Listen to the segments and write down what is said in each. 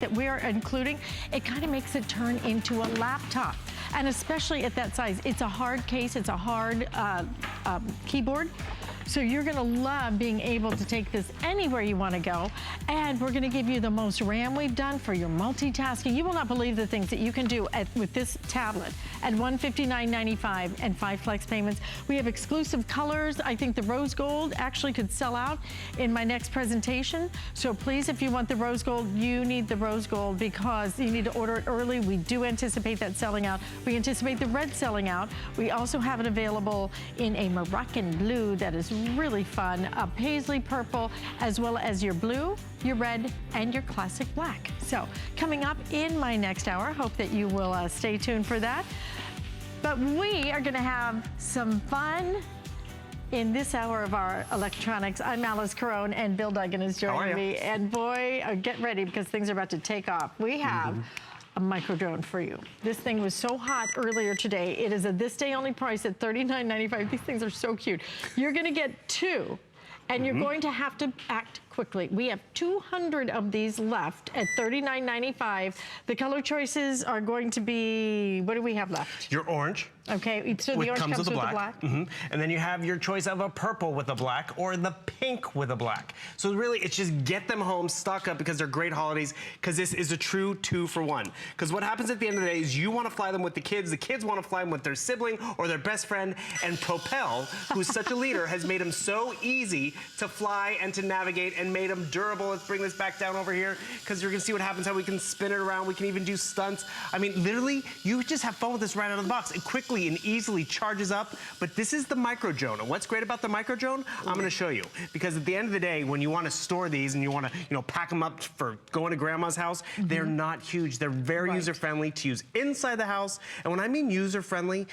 that we are including, it kind of makes it turn into a laptop. And especially at that size, it's a hard case, it's a hard keyboard. So you're gonna love being able to take this anywhere you wanna go. And we're gonna give you the most RAM we've done for your multitasking. You will not believe the things that you can do with this tablet at $159.95 and 5 flex payments. We have exclusive colors. I think the rose gold actually could sell out in my next presentation. So please, if you want the rose gold, you need the rose gold because you need to order it early. We do anticipate that selling out. We anticipate the red selling out. We also have it available in a Moroccan blue that is really fun, a paisley purple, as well as your blue, your red, and your classic black. So coming up in my next hour, hope that you will stay tuned for that. But we are gonna have some fun in this hour of our electronics. I'm Alice Carone and Bill Duggan is joining me. And boy, get ready because things are about to take off. We have a micro drone for you. This thing was so hot earlier today. It is a this day only price at $39.95. These things are so cute. You're gonna get 2 and you're going to have to act quickly. We have 200 of these left at $39.95. The color choices are going to be, what do we have left? Your orange. Okay, so the orange comes with the black. And then you have your choice of a purple with a black or the pink with a black. So really, it's just get them home, stock up because they're great holidays because this is a true 2-for-1. Because what happens at the end of the day is you want to fly them with the kids want to fly them with their sibling or their best friend, and Propel, who's such a leader, has made them so easy to fly and to navigate and made them durable. Let's bring this back down over here because you're gonna see what happens, how we can spin it around. We can even do stunts. I mean, literally, you just have fun with this right out of the box. It quickly and easily charges up, but this is the micro drone. And what's great about the micro drone, I'm gonna show you. Because at the end of the day, when you wanna store these and you wanna, pack them up for going to grandma's house, they're not huge. They're very user-friendly to use inside the house. And when I mean user-friendly,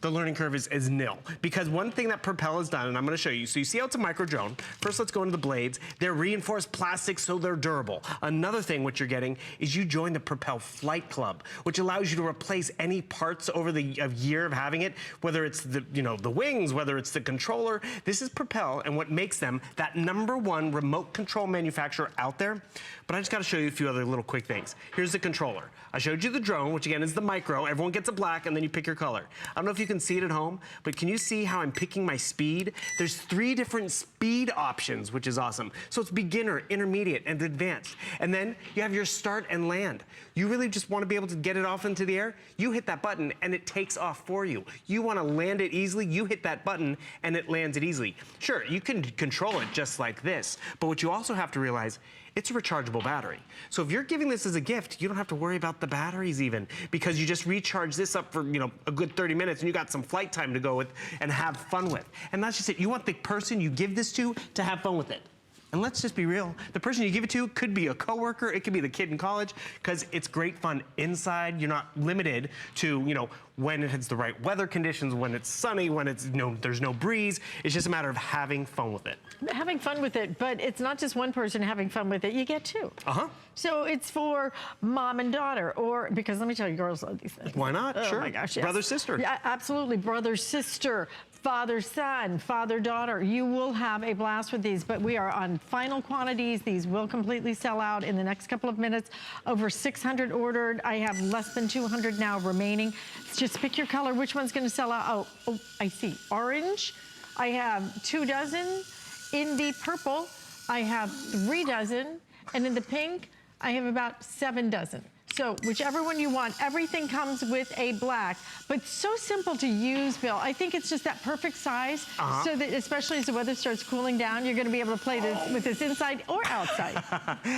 the learning curve is nil. Because one thing that Propel has done, and I'm gonna show you, so you see how it's a micro drone. First, let's go into the blades. They're reinforced plastic, so they're durable. Another thing what you're getting is you join the Propel Flight Club, which allows you to replace any parts over the year of having it, whether it's the, the wings, whether it's the controller. This is Propel, and what makes them that #1 remote control manufacturer out there. But I just gotta show you a few other little quick things. Here's the controller. I showed you the drone, which again is the micro. Everyone gets a black, and then you pick your color. I don't know if you can see it at home, but can you see how I'm picking my speed? There's 3 different speed options, which is awesome. So it's beginner, intermediate, and advanced. And then you have your start and land. You really just wanna be able to get it off into the air, you hit that button and it takes off for you. You wanna land it easily, you hit that button and it lands it easily. Sure, you can control it just like this, but what you also have to realize, it's a rechargeable battery. So if you're giving this as a gift, you don't have to worry about the batteries even, because you just recharge this up for, a good 30 minutes and you got some flight time to go with and have fun with. And that's just it. You want the person you give this to have fun with it. And let's just be real, the person you give it to could be a coworker, it could be the kid in college, because it's great fun inside. You're not limited to, when it hits the right weather conditions, when it's sunny, when it's, there's no breeze. It's just a matter of having fun with it. Having fun with it, but it's not just one person having fun with it, you get 2. So it's for mom and daughter, or, because let me tell you, girls love these things. Why not? Oh sure. My gosh, yes. Brother, sister. Yeah, absolutely, brother, sister. Father, son, father, daughter. You will have a blast with these, but we are on final quantities. These will completely sell out in the next couple of minutes. Over 600 ordered. I have less than 200 now remaining. Just pick your color. Which one's gonna sell out? Oh, I see. Orange. I have 2 dozen. In the purple, I have 3 dozen. And in the pink, I have about 7 dozen. So whichever one you want, everything comes with a black, but so simple to use, Bill. I think it's just that perfect size, so that especially as the weather starts cooling down, you're gonna be able to play this with this inside or outside.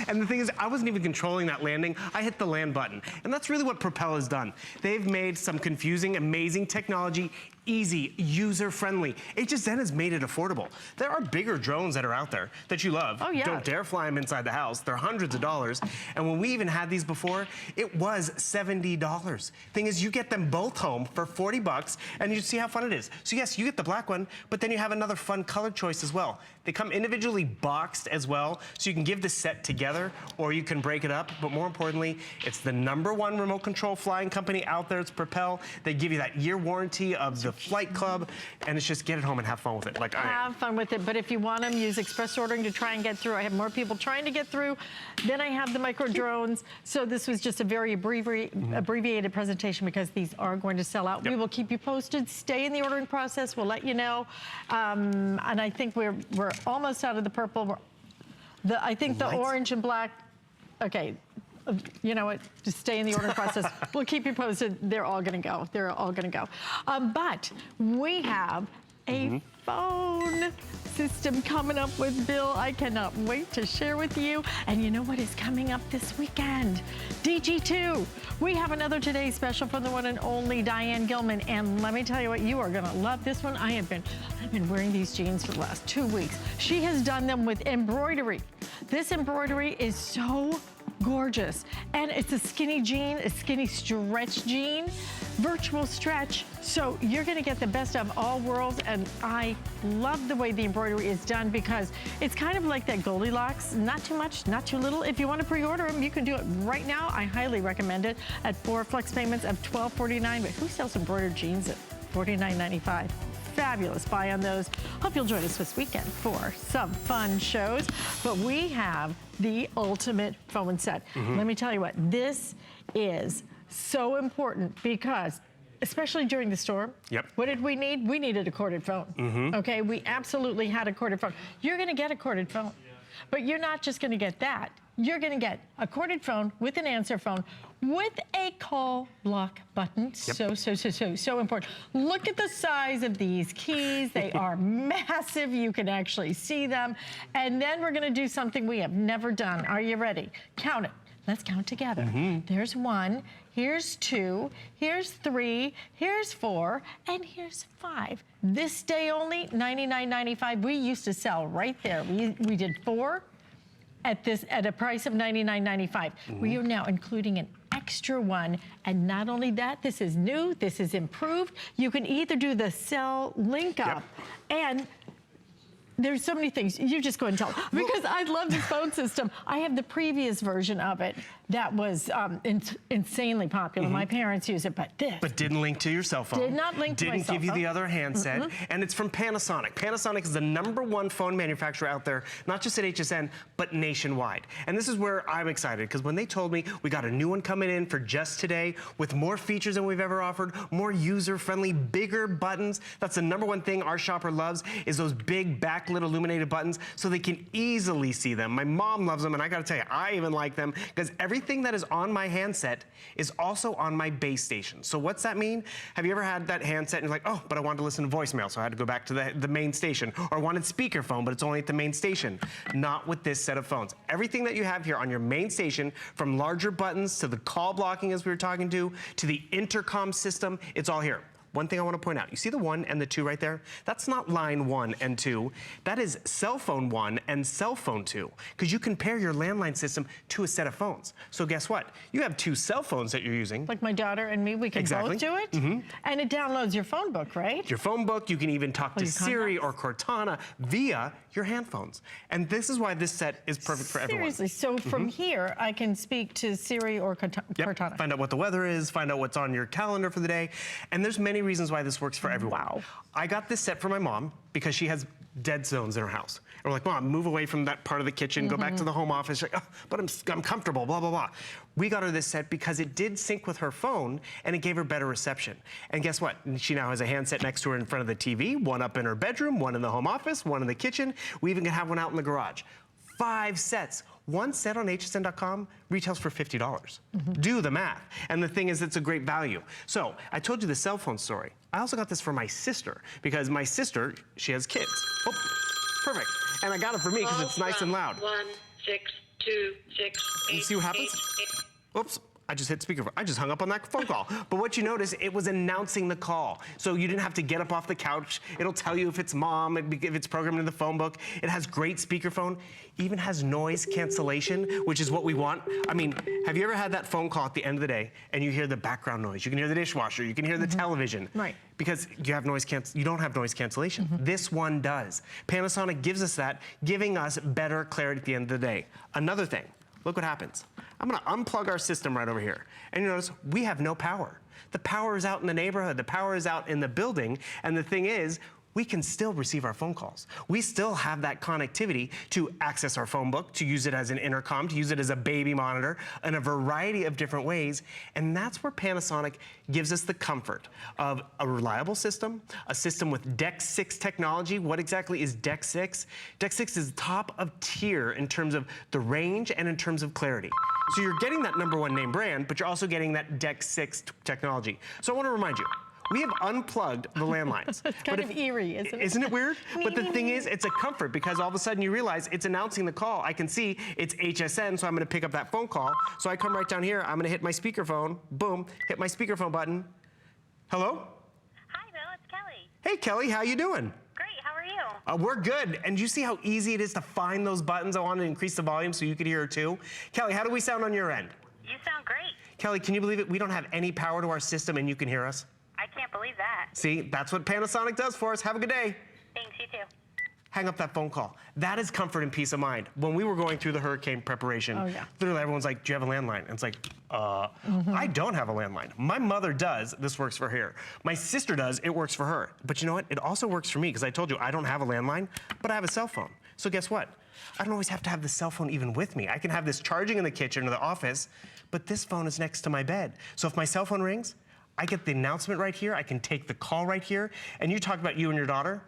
And the thing is, I wasn't even controlling that landing. I hit the land button. And that's really what Propel has done. They've made some confusing, amazing technology easy, user-friendly. HSN has made it affordable. There are bigger drones that are out there that you love. Oh, yeah. Don't dare fly them inside the house. They're hundreds of dollars. And when we even had these before, it was $70. Thing is, you get them both home for 40 bucks, and you see how fun it is. So yes, you get the black one, but then you have another fun color choice as well. They come individually boxed as well, so you can give the set together, or you can break it up. But more importantly, it's the #1 remote control flying company out there. It's Propel. They give you that year warranty of the with Flight Club, and it's just get it home and have fun with it. Like have fun with it, but if you want them, use express ordering to try and get through. I have more people trying to get through. Then I have the micro drones. So this was just a very abbreviated presentation because these are going to sell out. Yep. We will keep you posted. Stay in the ordering process. We'll let you know. And I think we're almost out of the purple. I think the orange and black. Okay. You know what? Just stay in the ordering process. We'll keep you posted. They're all going to go. They're all going to go. But we have a phone system coming up with Bill. I cannot wait to share with you. And you know what is coming up this weekend? DG2. We have another Today special from the one and only Diane Gilman. And let me tell you what, you are going to love this one. I've been wearing these jeans for the last 2 weeks. She has done them with embroidery. This embroidery is so gorgeous. And it's a skinny jean, a skinny stretch jean, virtual stretch. So you're gonna get the best of all worlds. And I love the way the embroidery is done because it's kind of like that Goldilocks, not too much, not too little. If you wanna pre-order them, you can do it right now. I highly recommend it at 4 flex payments of $12.49. But who sells embroidered jeans at $49.95? Fabulous buy on those. Hope you'll join us this weekend for some fun shows. But we have the ultimate phone set. Let me tell you what, this is so important because especially during the storm. Yep. What did we need? We needed a corded phone. Okay, we absolutely had a corded phone. You're gonna get a corded phone, but you're not just gonna get that. You're gonna get a corded phone with an answer phone with a call block button. Yep. So important. Look at the size of these keys. They are massive. You can actually see them. And then we're gonna do something we have never done. Are you ready? Count it. Let's count together. There's 1, here's 2, here's 3, here's 4, and here's 5. This day only, $99.95. We used to sell right there. We did 4 at a price of $99.95. We are now including an extra one, and not only that, this is new, this is improved. You can either do the cell link up, and there's so many things. You just go and tell. Because I love this phone system. I have the previous version of it that was insanely popular. My parents use it, but this. But didn't link to your cell phone. Did not link to my cell phone. Didn't give you the other handset. And it's from Panasonic. Panasonic is the #1 phone manufacturer out there, not just at HSN, but nationwide. And this is where I'm excited, because when they told me we got a new one coming in for just today with more features than we've ever offered, more user-friendly, bigger buttons. That's the #1 thing our shopper loves, is those big backlit illuminated buttons so they can easily see them. My mom loves them, and I gotta tell you, I even like them because everything that is on my handset is also on my base station. So what's that mean? Have you ever had that handset and you're like, oh, but I wanted to listen to voicemail, so I had to go back to the main station, or wanted speakerphone, but it's only at the main station? Not with this set of phones. Everything that you have here on your main station, from larger buttons to the call blocking as we were talking to the intercom system, it's all here. One thing I want to point out, you see the 1 and the 2 right there? That's not line 1 and 2. That is cell phone 1 and cell phone 2, because you compare your landline system to a set of phones. So guess what? You have 2 cell phones that you're using. Like my daughter and me, we can both do it? And it downloads your phone book, right? Your phone book, you can even talk to Siri or Cortana via your handphones. And this is why this set is perfect for everyone. Seriously, so from here, I can speak to Siri or Cortana. Find out what the weather is, find out what's on your calendar for the day. And there's many reasons why this works for everyone. Wow. I got this set for my mom because she has dead zones in her house. And we're like, Mom, move away from that part of the kitchen, go back to the home office. She's like, oh, but I'm comfortable, blah, blah, blah. We got her this set because it did sync with her phone and it gave her better reception. And guess what? She now has a handset next to her in front of the TV, one up in her bedroom, one in the home office, one in the kitchen. We even have one out in the garage. 5 sets. One set on hsn.com retails for $50. Do the math. And the thing is, it's a great value. So I told you the cell phone story. I also got this for my sister, because my sister, she has kids. Oh, perfect. And I got it for me because it's nice and loud. 1 6 2 6 8. You see what happens? Oops. I just hit speakerphone. I just hung up on that phone call. But what you notice, it was announcing the call. So you didn't have to get up off the couch. It'll tell you if it's mom, if it's programmed in the phone book. It has great speakerphone. Even has noise cancellation, which is what we want. I mean, have you ever had that phone call at the end of the day and you hear the background noise? You can hear the dishwasher. You can hear the television. Right. Because you have you don't have noise cancellation. This one does. Panasonic gives us that, giving us better clarity at the end of the day. Another thing, look what happens. I'm gonna unplug our system right over here. And you notice we have no power. The power is out in the neighborhood, the power is out in the building, and the thing is, we can still receive our phone calls. We still have that connectivity to access our phone book, to use it as an intercom, to use it as a baby monitor, in a variety of different ways. And that's where Panasonic gives us the comfort of a reliable system, a system with DEX 6 technology. What exactly is DEX 6? DEX 6 is top of tier in terms of the range and in terms of clarity. So you're getting that #1 name brand, but you're also getting that DEX 6 technology. So I want to remind you, we have unplugged the landlines. It's kind of eerie, isn't it? Isn't it weird? But the thing is, it's a comfort because all of a sudden you realize it's announcing the call. I can see it's HSN, so I'm gonna pick up that phone call. So I come right down here, I'm gonna hit my speakerphone, boom, hit my speakerphone button. Hello? Hi, Bill, it's Kelly. Hey, Kelly, how you doing? Great, how are you? We're good. And you see how easy it is to find those buttons? I want to increase the volume so you could hear it too. Kelly, how do we sound on your end? You sound great. Kelly, can you believe it? We don't have any power to our system and you can hear us. I can't believe that. See, that's what Panasonic does for us. Have a good day. Thanks, you too. Hang up that phone call. That is comfort and peace of mind. When we were going through the hurricane preparation, literally everyone's like, do you have a landline? And it's like, I don't have a landline. My mother does, this works for her. My sister does, it works for her. But you know what? It also works for me because I told you I don't have a landline, but I have a cell phone. So guess what? I don't always have to have the cell phone even with me. I can have this charging in the kitchen or the office, but this phone is next to my bed. So if my cell phone rings, I get the announcement right here, I can take the call right here, and you talk about you and your daughter.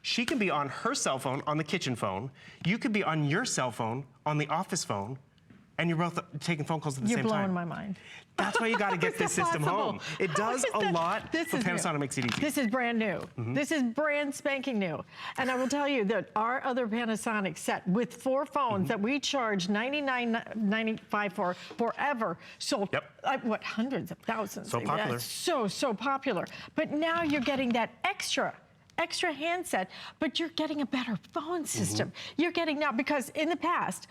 She can be on her cell phone on the kitchen phone, you could be on your cell phone on the office phone, and you're both taking phone calls at the same time. You're blowing my mind. That's why you gotta get this system home. It does a lot, but This is Panasonic new. makes it easy. This is brand new. This is brand spanking new. And I will tell you that our other Panasonic set with 4 phones that we charge $99.95 for forever sold, what, hundreds of thousands. So popular. So popular. But now you're getting that extra handset, but you're getting a better phone system. You're getting now, because in the past,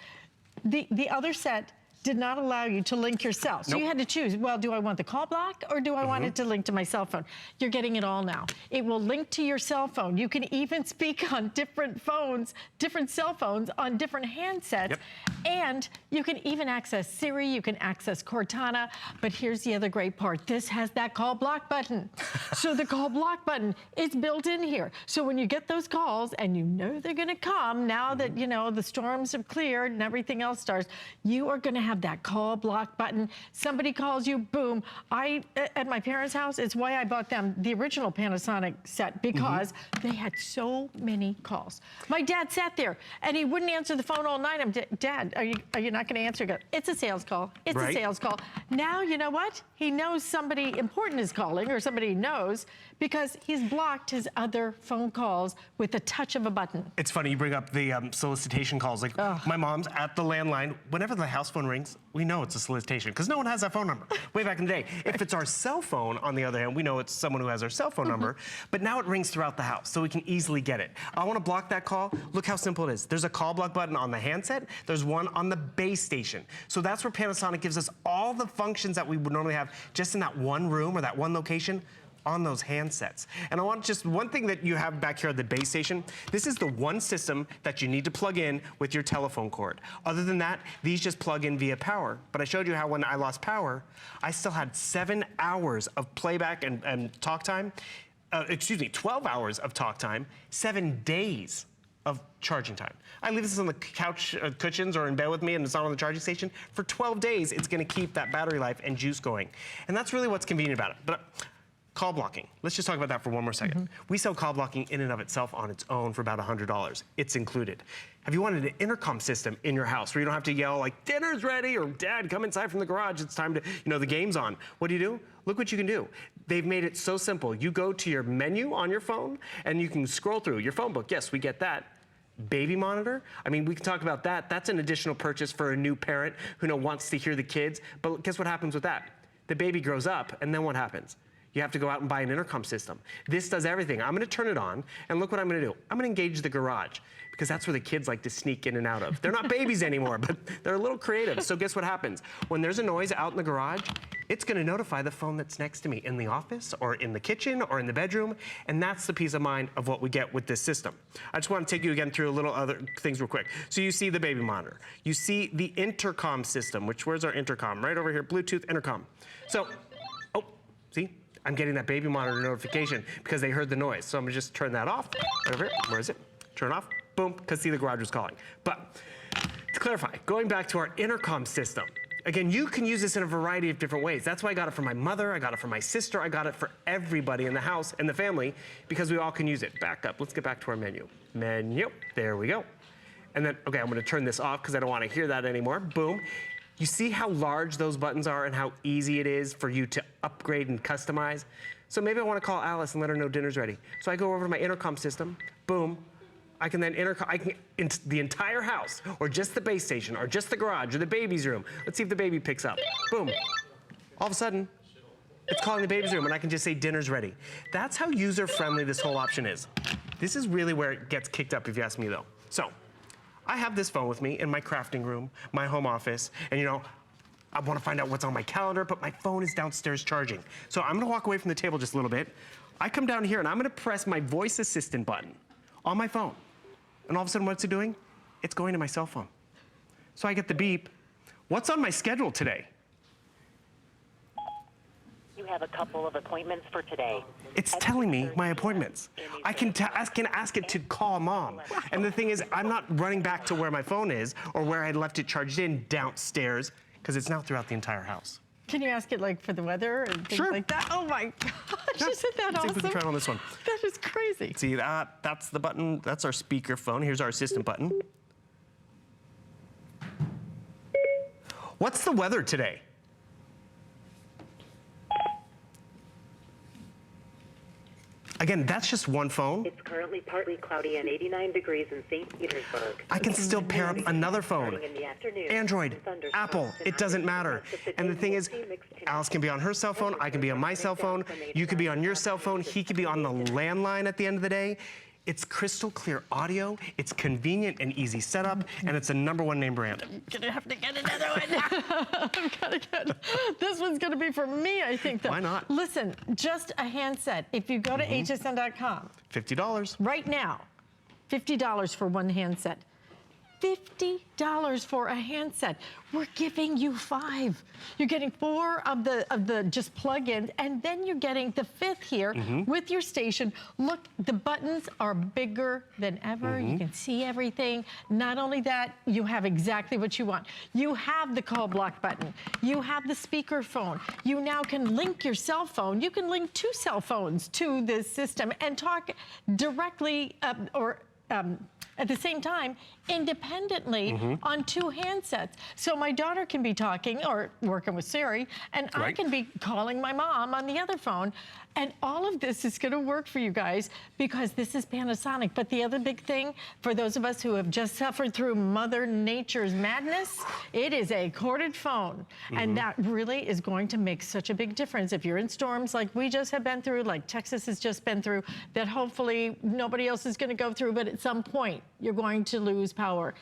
the other set did not allow you to link yourself. So you had to choose, well, do I want the call block or do I want it to link to my cell phone? You're getting it all now. It will link to your cell phone. You can even speak on different phones, different cell phones on different handsets. And you can even access Siri, you can access Cortana. But here's the other great part. This has that call block button. So the call block button is built in here. So when you get those calls and you know they're gonna come, now that you know the storms have cleared and everything else starts, you are gonna have that call block button. Somebody calls you, boom. At my parents' house, it's why I bought them the original Panasonic set, because they had so many calls. My dad sat there and he wouldn't answer the phone all night. I'm, Dad, are you not gonna answer? He goes, it's a sales call. It's a sales call. Now, you know what? He knows somebody important is calling, or somebody he knows, because he's blocked his other phone calls with the touch of a button. It's funny, you bring up the solicitation calls. Like, my mom's at the landline. Whenever the house phone rings, we know it's a solicitation, because no one has that phone number. Way back in the day. If it's our cell phone, on the other hand, we know it's someone who has our cell phone number, but now it rings throughout the house, so we can easily get it. I want to block that call. Look how simple it is. There's a call block button on the handset. There's one on the base station. So that's where Panasonic gives us all the functions that we would normally have just in that one room or that one location on those handsets. And I want just one thing that you have back here at the base station. This is the one system that you need to plug in with your telephone cord. Other than that, these just plug in via power. But I showed you how when I lost power, I still had 7 hours of playback and talk time. 12 hours of talk time, 7 days of charging time. I leave this on the couch cushions or in bed with me and it's not on the charging station. For 12 days, it's gonna keep that battery life and juice going. And that's really what's convenient about it. But call blocking, let's just talk about that for one more second. We sell call blocking in and of itself on its own for about $100. It's included. Have you wanted an intercom system in your house where you don't have to yell like, dinner's ready, or Dad, come inside from the garage, it's time to, the game's on. What do? Look what you can do. They've made it so simple. You go to your menu on your phone and you can scroll through your phone book. Yes, we get that. Baby monitor, I mean, we can talk about that. That's an additional purchase for a new parent who wants to hear the kids. But guess what happens with that? The baby grows up, and then what happens? you have to go out and buy an intercom system. This does everything. I'm gonna turn it on, and look what I'm gonna do. I'm gonna engage the garage, because that's where the kids like to sneak in and out of. They're not babies anymore, but they're a little creative. So guess what happens? When there's a noise out in the garage, it's gonna notify the phone that's next to me in the office, or in the kitchen, or in the bedroom, and that's the peace of mind of what we get with this system. I just wanna take you again through a little other things real quick. So you see the baby monitor. You see the intercom system, which, where's our intercom? Right over here, Bluetooth intercom. So, oh, see? I'm getting that baby monitor notification because they heard the noise. So I'm gonna just turn that off. Right over here, where is it? Turn off, boom, because see, the garage was calling. But to clarify, going back to our intercom system, again, you can use this in a variety of different ways. That's why I got it for my mother, I got it for my sister, I got it for everybody in the house and the family, because we all can use it. Back up, let's get back to our menu. Menu, there we go. And then, okay, I'm gonna turn this off because I don't wanna hear that anymore. Boom. You see how large those buttons are and how easy it is for you to upgrade and customize? So maybe I wanna call Alice and let her know dinner's ready. So I go over to my intercom system, boom. I can then the entire house, or just the base station, or just the garage, or the baby's room. Let's see if the baby picks up. Boom. All of a sudden, it's calling the baby's room, and I can just say dinner's ready. That's how user-friendly this whole option is. This is really where it gets kicked up, if you ask me, though. So, I have this phone with me in my crafting room, my home office, and you know, I want to find out what's on my calendar, but my phone is downstairs charging. So I'm gonna walk away from the table just a little bit. I come down here and I'm gonna press my voice assistant button on my phone. And all of a sudden, what's it doing? It's going to my cell phone. So I get the beep. What's on my schedule today? You have a couple of appointments for today. It's telling me my appointments. I can ask it to call mom. And the thing is, I'm not running back to where my phone is or where I left it charged in downstairs, because it's now throughout the entire house. Can you ask it like for the weather and things like that? Oh my gosh, Yeah. isn't that Let's see if we awesome? can try it on this one. That is crazy. See that? That's the button. That's our speaker phone. Here's our assistant button. What's the weather today? Again, that's just one phone. It's currently partly cloudy and 89 degrees in St. Petersburg. I can still pair up another phone. Starting in the afternoon, Android, thunderstorms Apple, it doesn't matter. And the thing is, Alice can be on her cell phone, I can be on my cell phone, you could be on your cell phone, he could be on the landline at the end of the day. It's crystal clear audio, it's convenient and easy setup, and it's a #1 name brand. I'm gonna have to get another one. I'm gonna get, this one's gonna be for me, I think. Though. Why not? Listen, just a handset. If you go to hsn.com $50. right now, $50 for one handset. $50 for a handset. We're giving you 5. You're getting 4 of the just plug-ins, and then you're getting the 5th here with your station. Look, the buttons are bigger than ever. You can see everything. Not only that, you have exactly what you want. You have the call block button. You have the speaker phone. You now can link your cell phone. You can link 2 cell phones to this system and talk directly at the same time, independently on 2 handsets. So my daughter can be talking or working with Siri, and I can be calling my mom on the other phone. And all of this is gonna work for you guys because this is Panasonic. But the other big thing, for those of us who have just suffered through Mother Nature's madness, it is a corded phone. And that really is going to make such a big difference. If you're in storms like we just have been through, like Texas has just been through, that hopefully nobody else is gonna go through, but at some point, you're going to lose power.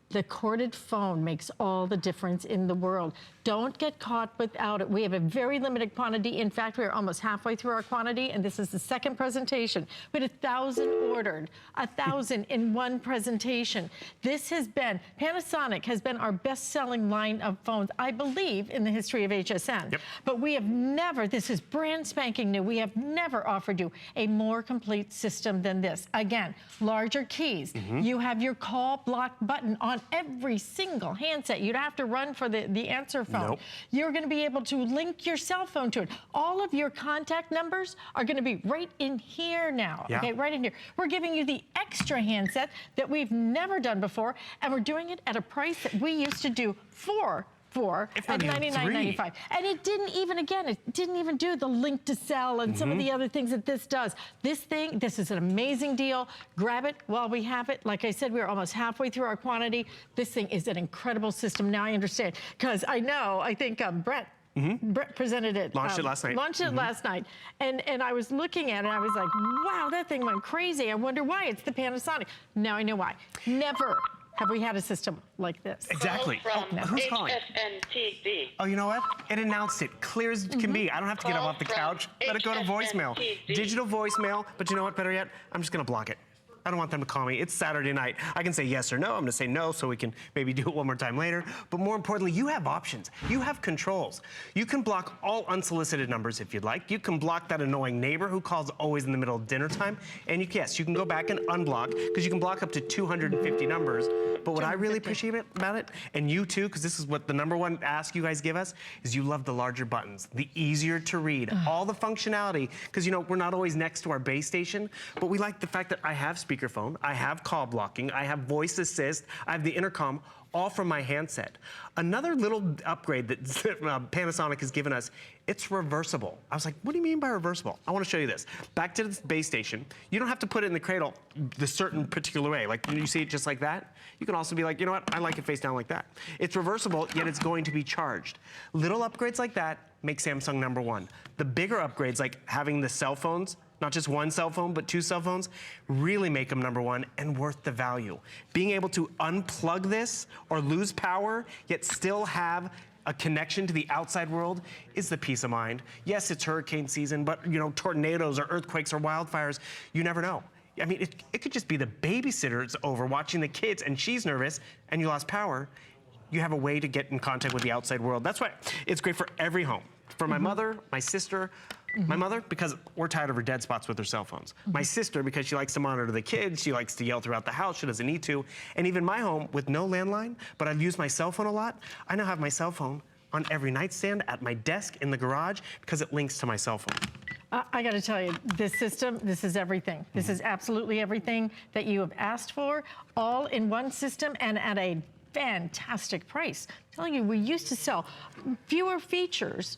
The corded phone makes all the difference in the world. Don't get caught without it. We have a very limited quantity. In fact, we're almost halfway through our quantity, and this is the 2nd presentation. We had 1,000 ordered, 1,000 in one presentation. This has been, Panasonic has been our best-selling line of phones, I believe, in the history of HSN. But we have never, this is brand spanking new, we have never offered you a more complete system than this. Again, larger keys. You have your call block button on every single handset. You'd have to run for the answer phone. You're gonna be able to link your cell phone to it. All of your contact numbers are gonna be right in here now, okay, right in here. We're giving you the extra handset that we've never done before, and we're doing it at a price that we used to do for at $99.95. And it didn't even, again, it didn't even do the link to sell and some of the other things that this does. This thing, this is an amazing deal. Grab it while we have it. Like I said, we're almost halfway through our quantity. This thing is an incredible system. Now I understand, because I know, I think Brett presented it. Launched it last night. Launched it last night. And I was looking at it, and I was like, wow, that thing went crazy. I wonder why. It's the Panasonic. Now I know why. Never have we had a system like this. Exactly. From Who's calling? HSN TV. Oh, you know what? It announced it clear as can be. I don't have to get up Call off the from couch. Let it go to voicemail. HSN. Digital voicemail. But you know what? Better yet, I'm just going to block it. I don't want them to call me. It's Saturday night. I can say yes or no. I'm going to say no so we can maybe do it one more time later. But more importantly, you have options. You have controls. You can block all unsolicited numbers if you'd like. You can block that annoying neighbor who calls always in the middle of dinner time. And yes, you can go back and unblock because you can block up to 250 numbers. But what I really appreciate about it, and you too, because this is what the #1 ask you guys give us, is you love the larger buttons, the easier to read, all the functionality, because you know, we're not always next to our base station, but we like the fact that I have speakerphone, I have call blocking, I have voice assist, I have the intercom, all from my handset. Another little upgrade that Panasonic has given us, it's reversible. I was like, what do you mean by reversible? I want to show you this. Back to the base station, you don't have to put it in the cradle the certain particular way. Like when you see it just like that, you can also be like, you know what, I like it face down like that. It's reversible, yet it's going to be charged. Little upgrades like that make Samsung #1. The bigger upgrades like having the cell phones, not just one cell phone, but 2 cell phones, really make them #1 and worth the value. Being able to unplug this or lose power, yet still have a connection to the outside world is the peace of mind. Yes, it's hurricane season, but you know, tornadoes or earthquakes or wildfires, you never know. I mean, it could just be the babysitter's over watching the kids and she's nervous and you lost power. You have a way to get in contact with the outside world. That's why it's great for every home. For my mother, my sister, my mother, because we're tired of her dead spots with her cell phones. My sister, because she likes to monitor the kids, she likes to yell throughout the house, she doesn't need to. And even my home with no landline, but I've used my cell phone a lot, I now have my cell phone on every nightstand, at my desk, in the garage, because it links to my cell phone. I got to tell you, this system, this is everything. This is absolutely everything that you have asked for, all in one system and at a fantastic price. I'm telling you, we used to sell fewer features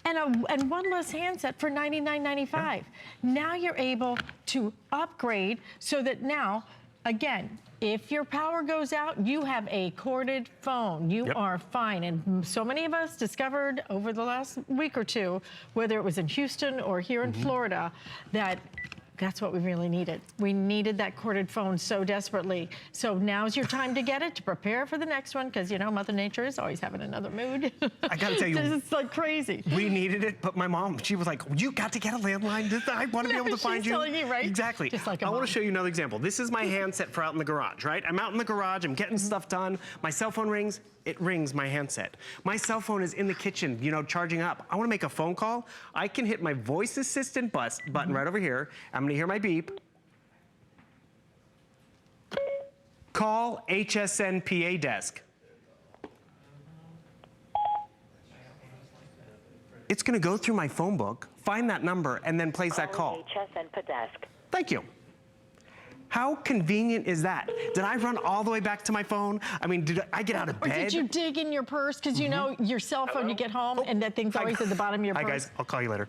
and one less handset for $99.95. Yeah. Now you're able to upgrade so that now, again, if your power goes out, you have a corded phone. You are fine. And so many of us discovered over the last week or two, whether it was in Houston or here in Florida, that that's what we really needed. We needed that corded phone so desperately. So now's your time to get it, to prepare for the next one, because you know Mother Nature is always having another mood. I gotta tell you, it's like crazy. We needed it, but my mom, she was like, you got to get a landline. I want to be able to find you. She's telling you, right? Exactly. Just like I want to show you another example. This is my handset for out in the garage, right? I'm out in the garage, I'm getting stuff done. My cell phone rings, it rings my handset. My cell phone is in the kitchen, you know, charging up. I want to make a phone call. I can hit my voice assistant button right over here. I'm going to hear my beep. Call HSN PA desk. It's going to go through my phone book, find that number, and then place that call. HSN desk. Thank you. How convenient is that? Did I run all the way back to my phone? I mean, did I get out of bed? Or did you dig in your purse? Because you know your cell phone, you get home and that thing's always at the bottom of your purse. Hi guys, I'll call you later.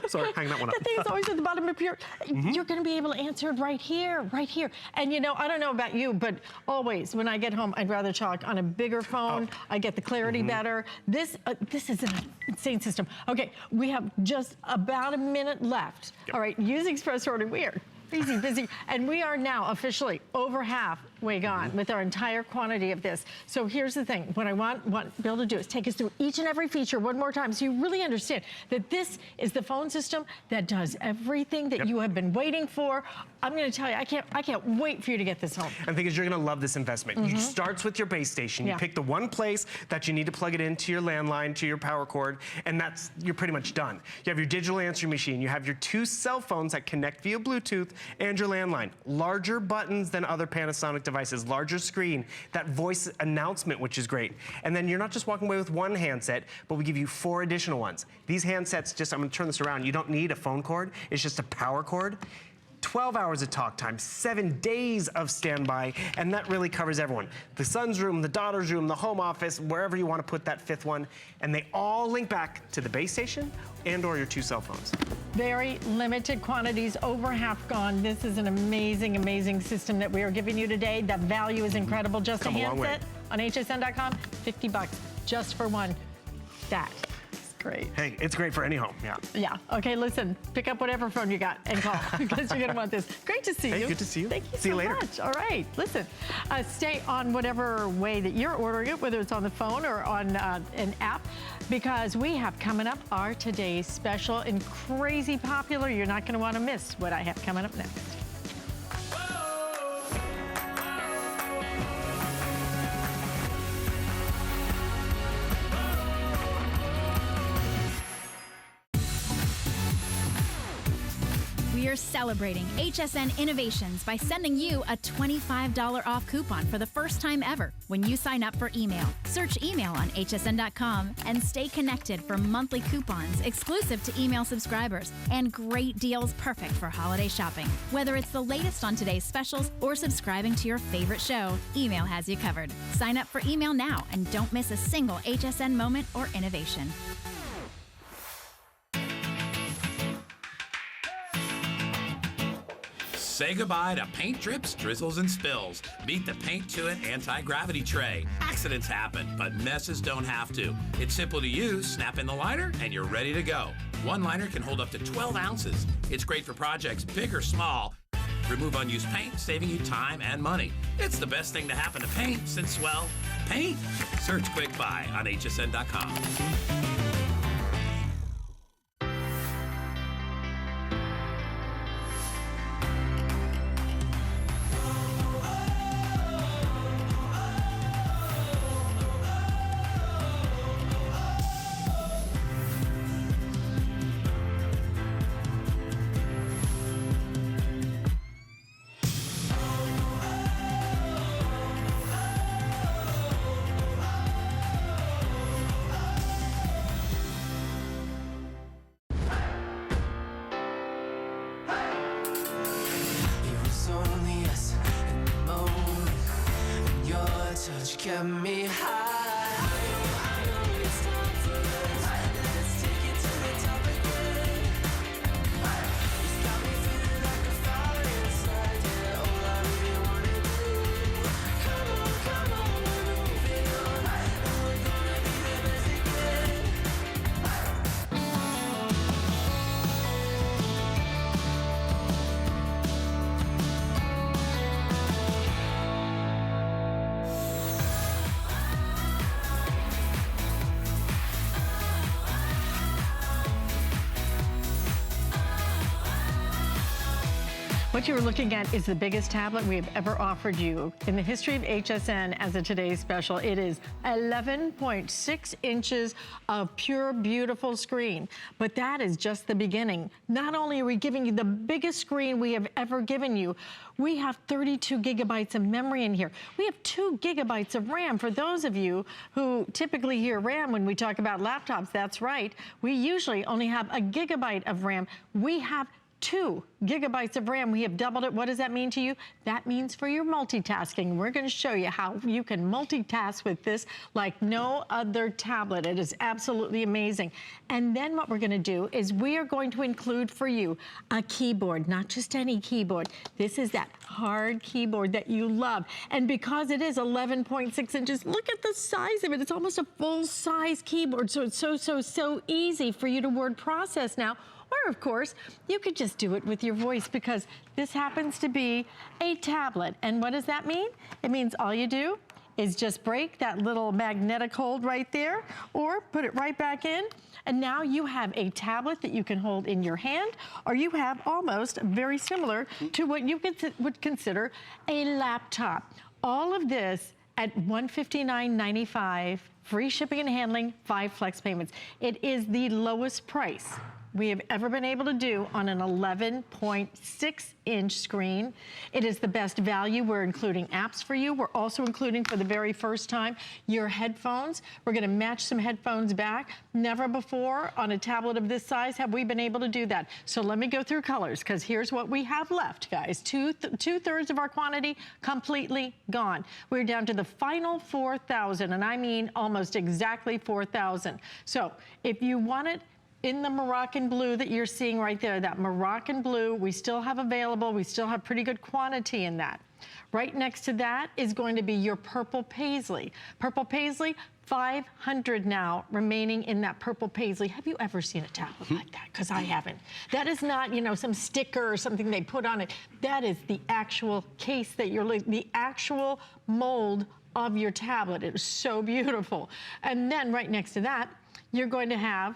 Sorry, hang that one up. That thing's always at the bottom of your, you're gonna be able to answer it right here, right here. And you know, I don't know about you, but always when I get home, I'd rather talk on a bigger phone. I get the clarity better. This is an insane system. Okay, we have just about a minute left. All right, use Express Order. We are crazy busy, and we are now officially over halfway gone with our entire quantity of this. So here's the thing, what I want Bill to do is take us through each and every feature one more time so you really understand that this is the phone system that does everything that you have been waiting for. I'm gonna tell you, I can't wait for you to get this home. And the thing is, you're gonna love this investment. It starts with your base station. You pick the one place that you need to plug it into your landline, to your power cord, and you're pretty much done. You have your digital answering machine. You have your 2 cell phones that connect via Bluetooth and your landline. Larger buttons than other Panasonic devices, larger screen, that voice announcement, which is great. And then you're not just walking away with one handset, but we give you 4 additional ones. These handsets, I'm gonna turn this around, you don't need a phone cord, it's just a power cord. 12 hours of talk time, 7 days of standby, and that really covers everyone. The son's room, the daughter's room, the home office, wherever you want to put that 5th one, and they all link back to the base station and or your 2 cell phones. Very limited quantities, over half gone. This is an amazing, amazing system that we are giving you today. The value is incredible. Just a handset on hsn.com, $50 just for one. that. It's great. Hey, it's great for any home, yeah. Yeah. Okay, listen, pick up whatever phone you got and call because you're going to want this. Great to see you. Hey, good to see you. Thank you See so you later. much. All right, listen, stay on whatever way that you're ordering it, whether it's on the phone or on an app, because we have coming up our today's special and crazy popular. You're not going to want to miss what I have coming up next. We are celebrating HSN innovations by sending you a $25 off coupon for the first time ever when you sign up for email. Search email on hsn.com and stay connected for monthly coupons exclusive to email subscribers and great deals perfect for holiday shopping. Whether it's the latest on today's specials or subscribing to your favorite show, email has you covered. Sign up for email now and don't miss a single HSN moment or innovation. Say goodbye to paint drips, drizzles, and spills. Meet the Paint to It anti-gravity tray. Accidents happen, but messes don't have to. It's simple to use. Snap in the liner, and you're ready to go. One liner can hold up to 12 ounces. It's great for projects big or small. Remove unused paint, saving you time and money. It's the best thing to happen to paint since, well, paint. Search Quick Buy on hsn.com. Kept me high. What you're looking at is the biggest tablet we have ever offered you in the history of HSN as a today's special. It is 11.6 inches of pure, beautiful screen. But that is just the beginning. Not only are we giving you the biggest screen we have ever given you, we have 32 gigabytes of memory in here. We have 2 gigabytes of RAM. For those of you who typically hear RAM when we talk about laptops, that's right. We usually only have a gigabyte of RAM. We have 2 gigabytes of RAM. We have doubled it. What does that mean to you? That means for your multitasking. We're going to show you how you can multitask with this like no other tablet. It is absolutely amazing. And then what we're going to do is we are going to include for you a keyboard, not just any keyboard. This is that hard keyboard that you love. And because it is 11.6 inches, look at the size of it. It's almost a full-size keyboard. So it's so easy for you to word process now. Or, of course, you could just do it with your voice because this happens to be a tablet. And what does that mean? It means all you do is just break that little magnetic hold right there or put it right back in. And now you have a tablet that you can hold in your hand, or you have almost very similar to what you would consider a laptop. All of this at $159.95, free shipping and handling, 5 flex payments. It is the lowest price we have ever been able to do on an 11.6-inch screen. It is the best value. We're including apps for you. We're also including for the very first time your headphones. We're going to match some headphones back. Never before on a tablet of this size have we been able to do that. So let me go through colors because here's what we have left, guys. Two-thirds of our quantity completely gone. We're down to the final 4,000, and I mean almost exactly 4,000. So if you want it in the Moroccan blue that you're seeing right there, that Moroccan blue, we still have available. We still have pretty good quantity in that. Right next to that is going to be your purple paisley. Purple paisley, 500 now remaining in that purple paisley. Have you ever seen a tablet like that? Because I haven't. That is not, you know, some sticker or something they put on it. That is the actual case that you're, the actual mold of your tablet. It is so beautiful. And then right next to that, you're going to have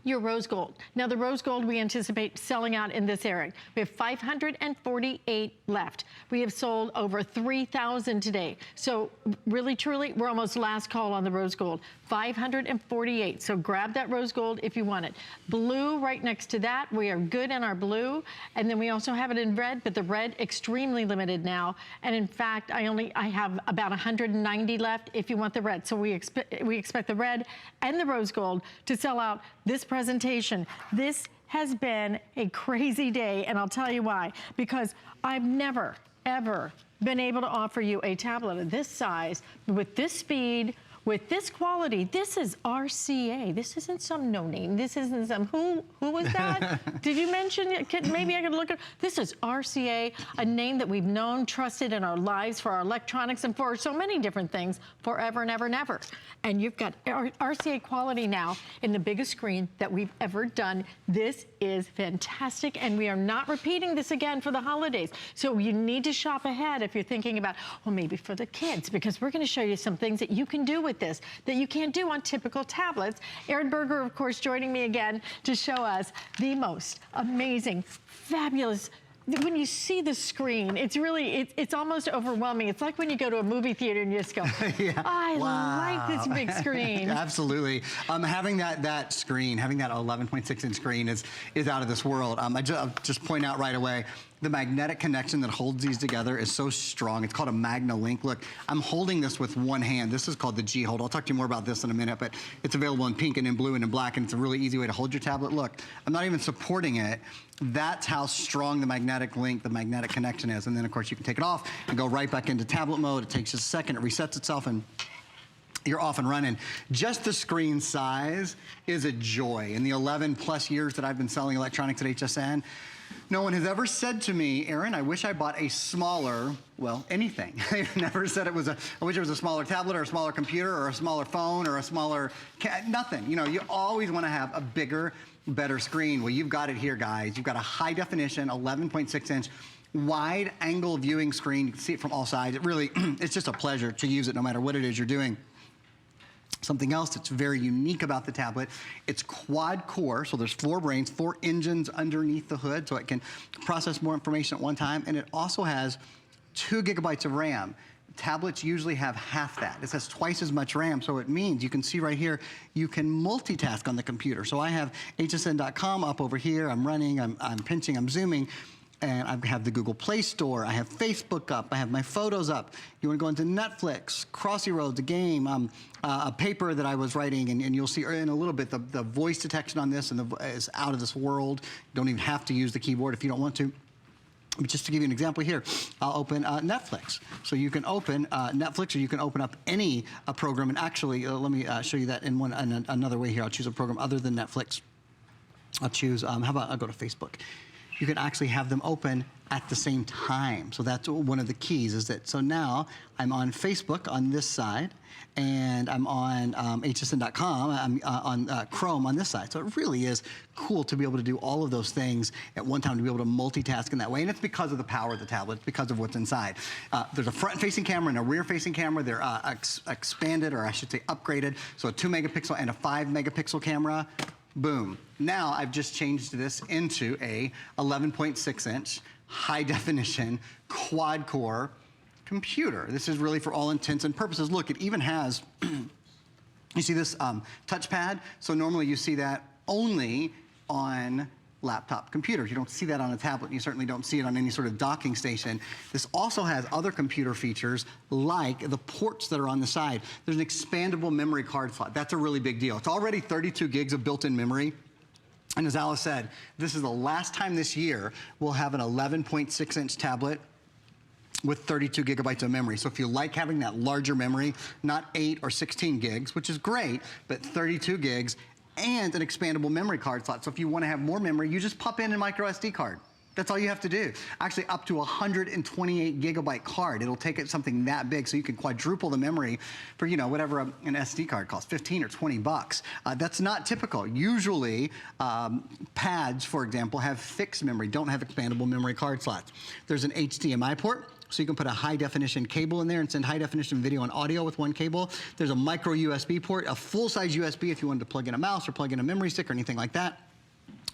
your rose gold. Now the rose gold we anticipate selling out in this area. We have 548 left. We have sold over 3,000 today. So really, truly, we're almost last call on the rose gold. 548, so grab that rose gold if you want it. Blue right next to that, we are good in our blue. And then we also have it in red, but the red extremely limited now. And in fact, I have about 190 left if you want the red. So we expect the red and the rose gold to sell out this presentation. This has been a crazy day, and I'll tell you why. Because I've never, ever been able to offer you a tablet of this size, with this speed, with this quality. This is RCA. This isn't some no-name. This isn't some, who was that? Did you mention, maybe I could look at, this is RCA, a name that we've known, trusted in our lives for our electronics and for so many different things forever and ever and ever. And you've got RCA quality now in the biggest screen that we've ever done. This is fantastic, and we are not repeating this again for the holidays. So you need to shop ahead if you're thinking about, well, maybe for the kids, because we're gonna show you some things that you can do with this that you can't do on typical tablets. Aaron Berger, of course, joining me again to show us the most amazing, fabulous. When you see the screen, it's really, it's almost overwhelming. It's like when you go to a movie theater and you just go, yeah. I like this big screen. Absolutely. Having that screen, having that 11.6-inch screen is out of this world. I'll just point out right away, the magnetic connection that holds these together is so strong. It's called a Magna Link. Look, I'm holding this with one hand. This is called the G Hold. I'll talk to you more about this in a minute, but it's available in pink and in blue and in black, and it's a really easy way to hold your tablet. Look, I'm not even supporting it. That's how strong the magnetic link, the magnetic connection is. And then, of course, you can take it off and go right back into tablet mode. It takes just a second. It resets itself, and you're off and running. Just the screen size is a joy. In the 11+ years that I've been selling electronics at HSN, no one has ever said to me, Aaron, I wish I bought a smaller, well, anything. They've never said it was I wish it was a smaller tablet or a smaller computer or a smaller phone or a smaller, nothing. You know, you always want to have a bigger, better screen. Well, you've got it here, guys. You've got a high definition, 11.6-inch, wide angle viewing screen. You can see it from all sides. It really, it's just a pleasure to use it no matter what it is you're doing. Something else that's very unique about the tablet, it's quad core, so there's 4 brains, 4 engines underneath the hood, so it can process more information at one time, and it also has 2 gigabytes of RAM. Tablets usually have half that. This has twice as much RAM, so it means you can see right here, you can multitask on the computer. So I have hsn.com up over here, I'm running, I'm pinching, I'm zooming, and I have the Google Play Store, I have Facebook up, I have my photos up. You wanna go into Netflix, Crossy Roads, a game, a paper that I was writing, and you'll see in a little bit the voice detection on this is out of this world. You don't even have to use the keyboard if you don't want to. But just to give you an example here, I'll open Netflix. So you can open Netflix, or you can open up any program, and actually, let me show you that in another way here. I'll choose a program other than Netflix. I'll choose, how about I'll go to Facebook. You can actually have them open at the same time. So that's one of the keys, is that, so now I'm on Facebook on this side, and I'm on hsn.com, I'm on Chrome on this side. So it really is cool to be able to do all of those things at one time, to be able to multitask in that way. And it's because of the power of the tablet, it's because of what's inside. There's a front-facing camera and a rear-facing camera. They're expanded, or I should say upgraded. So a 2-megapixel and a 5-megapixel camera. Boom. Now I've just changed this into a 11.6-inch high-definition quad-core computer. This is really for all intents and purposes. Look, it even has, you see this touchpad? So normally you see that only on laptop computers. You don't see that on a tablet. You certainly don't see it on any sort of docking station. This also has other computer features like the ports that are on the side. There's an expandable memory card slot. That's a really big deal. It's already 32 gigs of built-in memory. And as Alice said, this is the last time this year we'll have an 11.6-inch tablet with 32 gigabytes of memory. So if you like having that larger memory, not 8 or 16 gigs, which is great, but 32 gigs, and an expandable memory card slot. So if you want to have more memory, you just pop in a micro SD card. That's all you have to do. Actually, up to 128 gigabyte card. It'll take it something that big, so you can quadruple the memory for, you know, whatever an SD card costs, 15 or 20 bucks. That's not typical. Usually, pads, for example, have fixed memory, don't have expandable memory card slots. There's an HDMI port, so you can put a high definition cable in there and send high definition video and audio with one cable. There's a micro USB port, a full size USB if you wanted to plug in a mouse or plug in a memory stick or anything like that.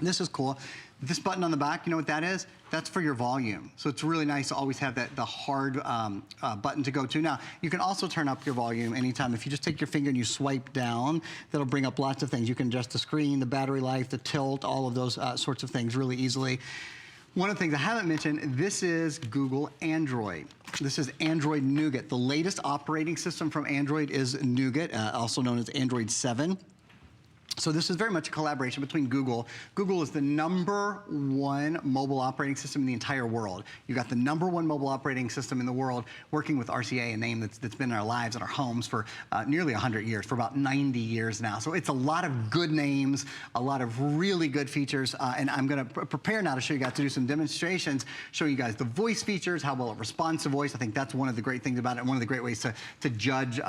This is cool. This button on the back, you know what that is? That's for your volume. So it's really nice to always have the hard button to go to. Now, you can also turn up your volume anytime. If you just take your finger and you swipe down, that'll bring up lots of things. You can adjust the screen, the battery life, the tilt, all of those sorts of things really easily. One of the things I haven't mentioned, this is Google Android. This is Android Nougat. The latest operating system from Android is Nougat, also known as Android 7. So this is very much a collaboration between Google. Google is the #1 mobile operating system in the entire world. You got the #1 mobile operating system in the world working with RCA, a name that's been in our lives and our homes for nearly 100 years, for about 90 years now. So it's a lot of good names, a lot of really good features, and I'm gonna prepare now to show you guys to do some demonstrations, show you guys the voice features, how well it responds to voice. I think that's one of the great things about it, and one of the great ways to judge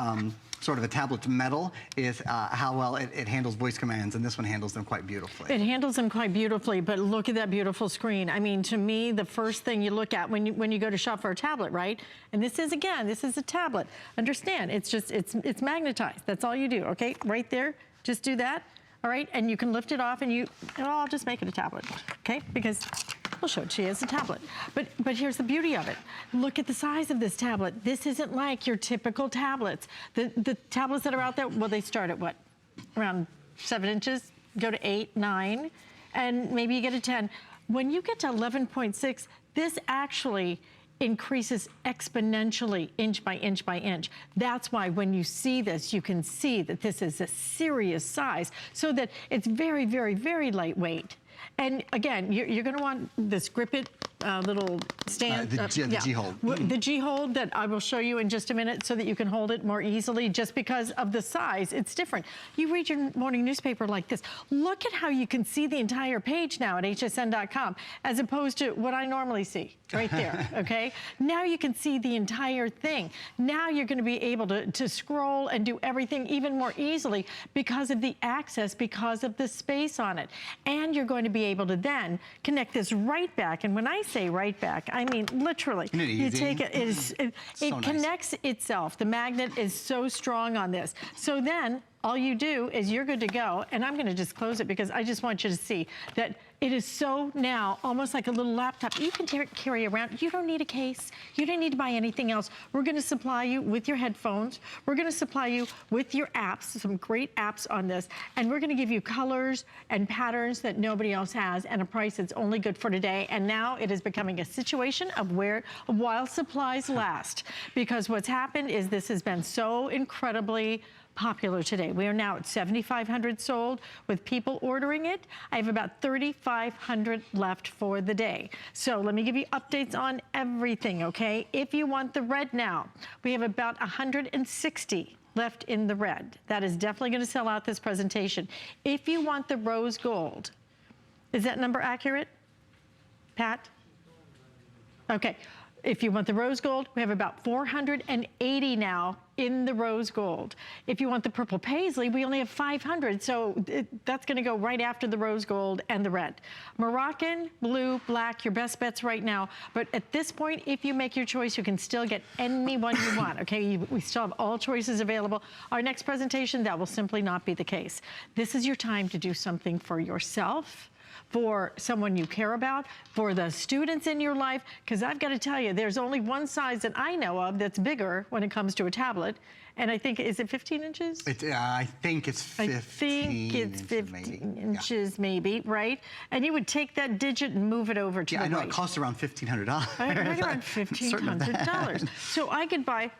sort of a tablet's metal is how well it handles voice commands, and this one handles them quite beautifully. It handles them quite beautifully, but look at that beautiful screen. I mean, to me, the first thing you look at when you go to shop for a tablet, right? And this is, again, this is a tablet. Understand, it's magnetized. That's all you do, okay? Right there, just do that, all right? And you can lift it off and I'll just make it a tablet, okay? Because we'll show it to you as a tablet. But here's the beauty of it. Look at the size of this tablet. This isn't like your typical tablets. The tablets that are out there, well, they start at what? Around 7 inches, go to 8, 9, and maybe you get a 10. When you get to 11.6, this actually increases exponentially inch by inch by inch. That's why when you see this, you can see that this is a serious size, so that it's very, very, very lightweight. And again, you're going to want this grip it little stand. The G-hold. The G-hold that I will show you in just a minute so that you can hold it more easily just because of the size. It's different. You read your morning newspaper like this. Look at how you can see the entire page now at hsn.com as opposed to what I normally see right there, okay? Now you can see the entire thing. Now you're going to be able to scroll and do everything even more easily because of the access, because of the space on it. And you're going to be able to then connect this right back. And when I say right back, I mean literally. You take it, it connects itself. The magnet is so strong on this. So then all you do is you're good to go. And I'm going to just close it because I just want you to see that it is so now almost like a little laptop. You can carry around. You don't need a case. You don't need to buy anything else. We're going to supply you with your headphones. We're going to supply you with your apps, some great apps on this. And we're going to give you colors and patterns that nobody else has and a price that's only good for today. And now it is becoming a situation of while supplies last. Because what's happened is this has been so incredibly popular today. We are now at 7,500 sold with people ordering it. I have about 3,500 left for the day. So let me give you updates on everything, okay? If you want the red now, we have about 160 left in the red. That is definitely going to sell out this presentation. If you want the rose gold, is that number accurate, Pat? Okay. If you want the rose gold, we have about 480 now in the rose gold. If you want the purple paisley, we only have 500, so that's gonna go right after the rose gold and the red. Moroccan, blue, black, your best bets right now. But at this point, if you make your choice, you can still get any one you want, okay? We still have all choices available. Our next presentation, that will simply not be the case. This is your time to do something for yourself, for someone you care about, for the students in your life, because I've got to tell you, there's only one size that I know of that's bigger when it comes to a tablet, and I think, is it 15 inches? I think it's 15 I think it's 15 maybe. inches, maybe, right? And you would take that digit and move it over to the I know, right. it costs around $1,500. Right around $1,500. So I could buy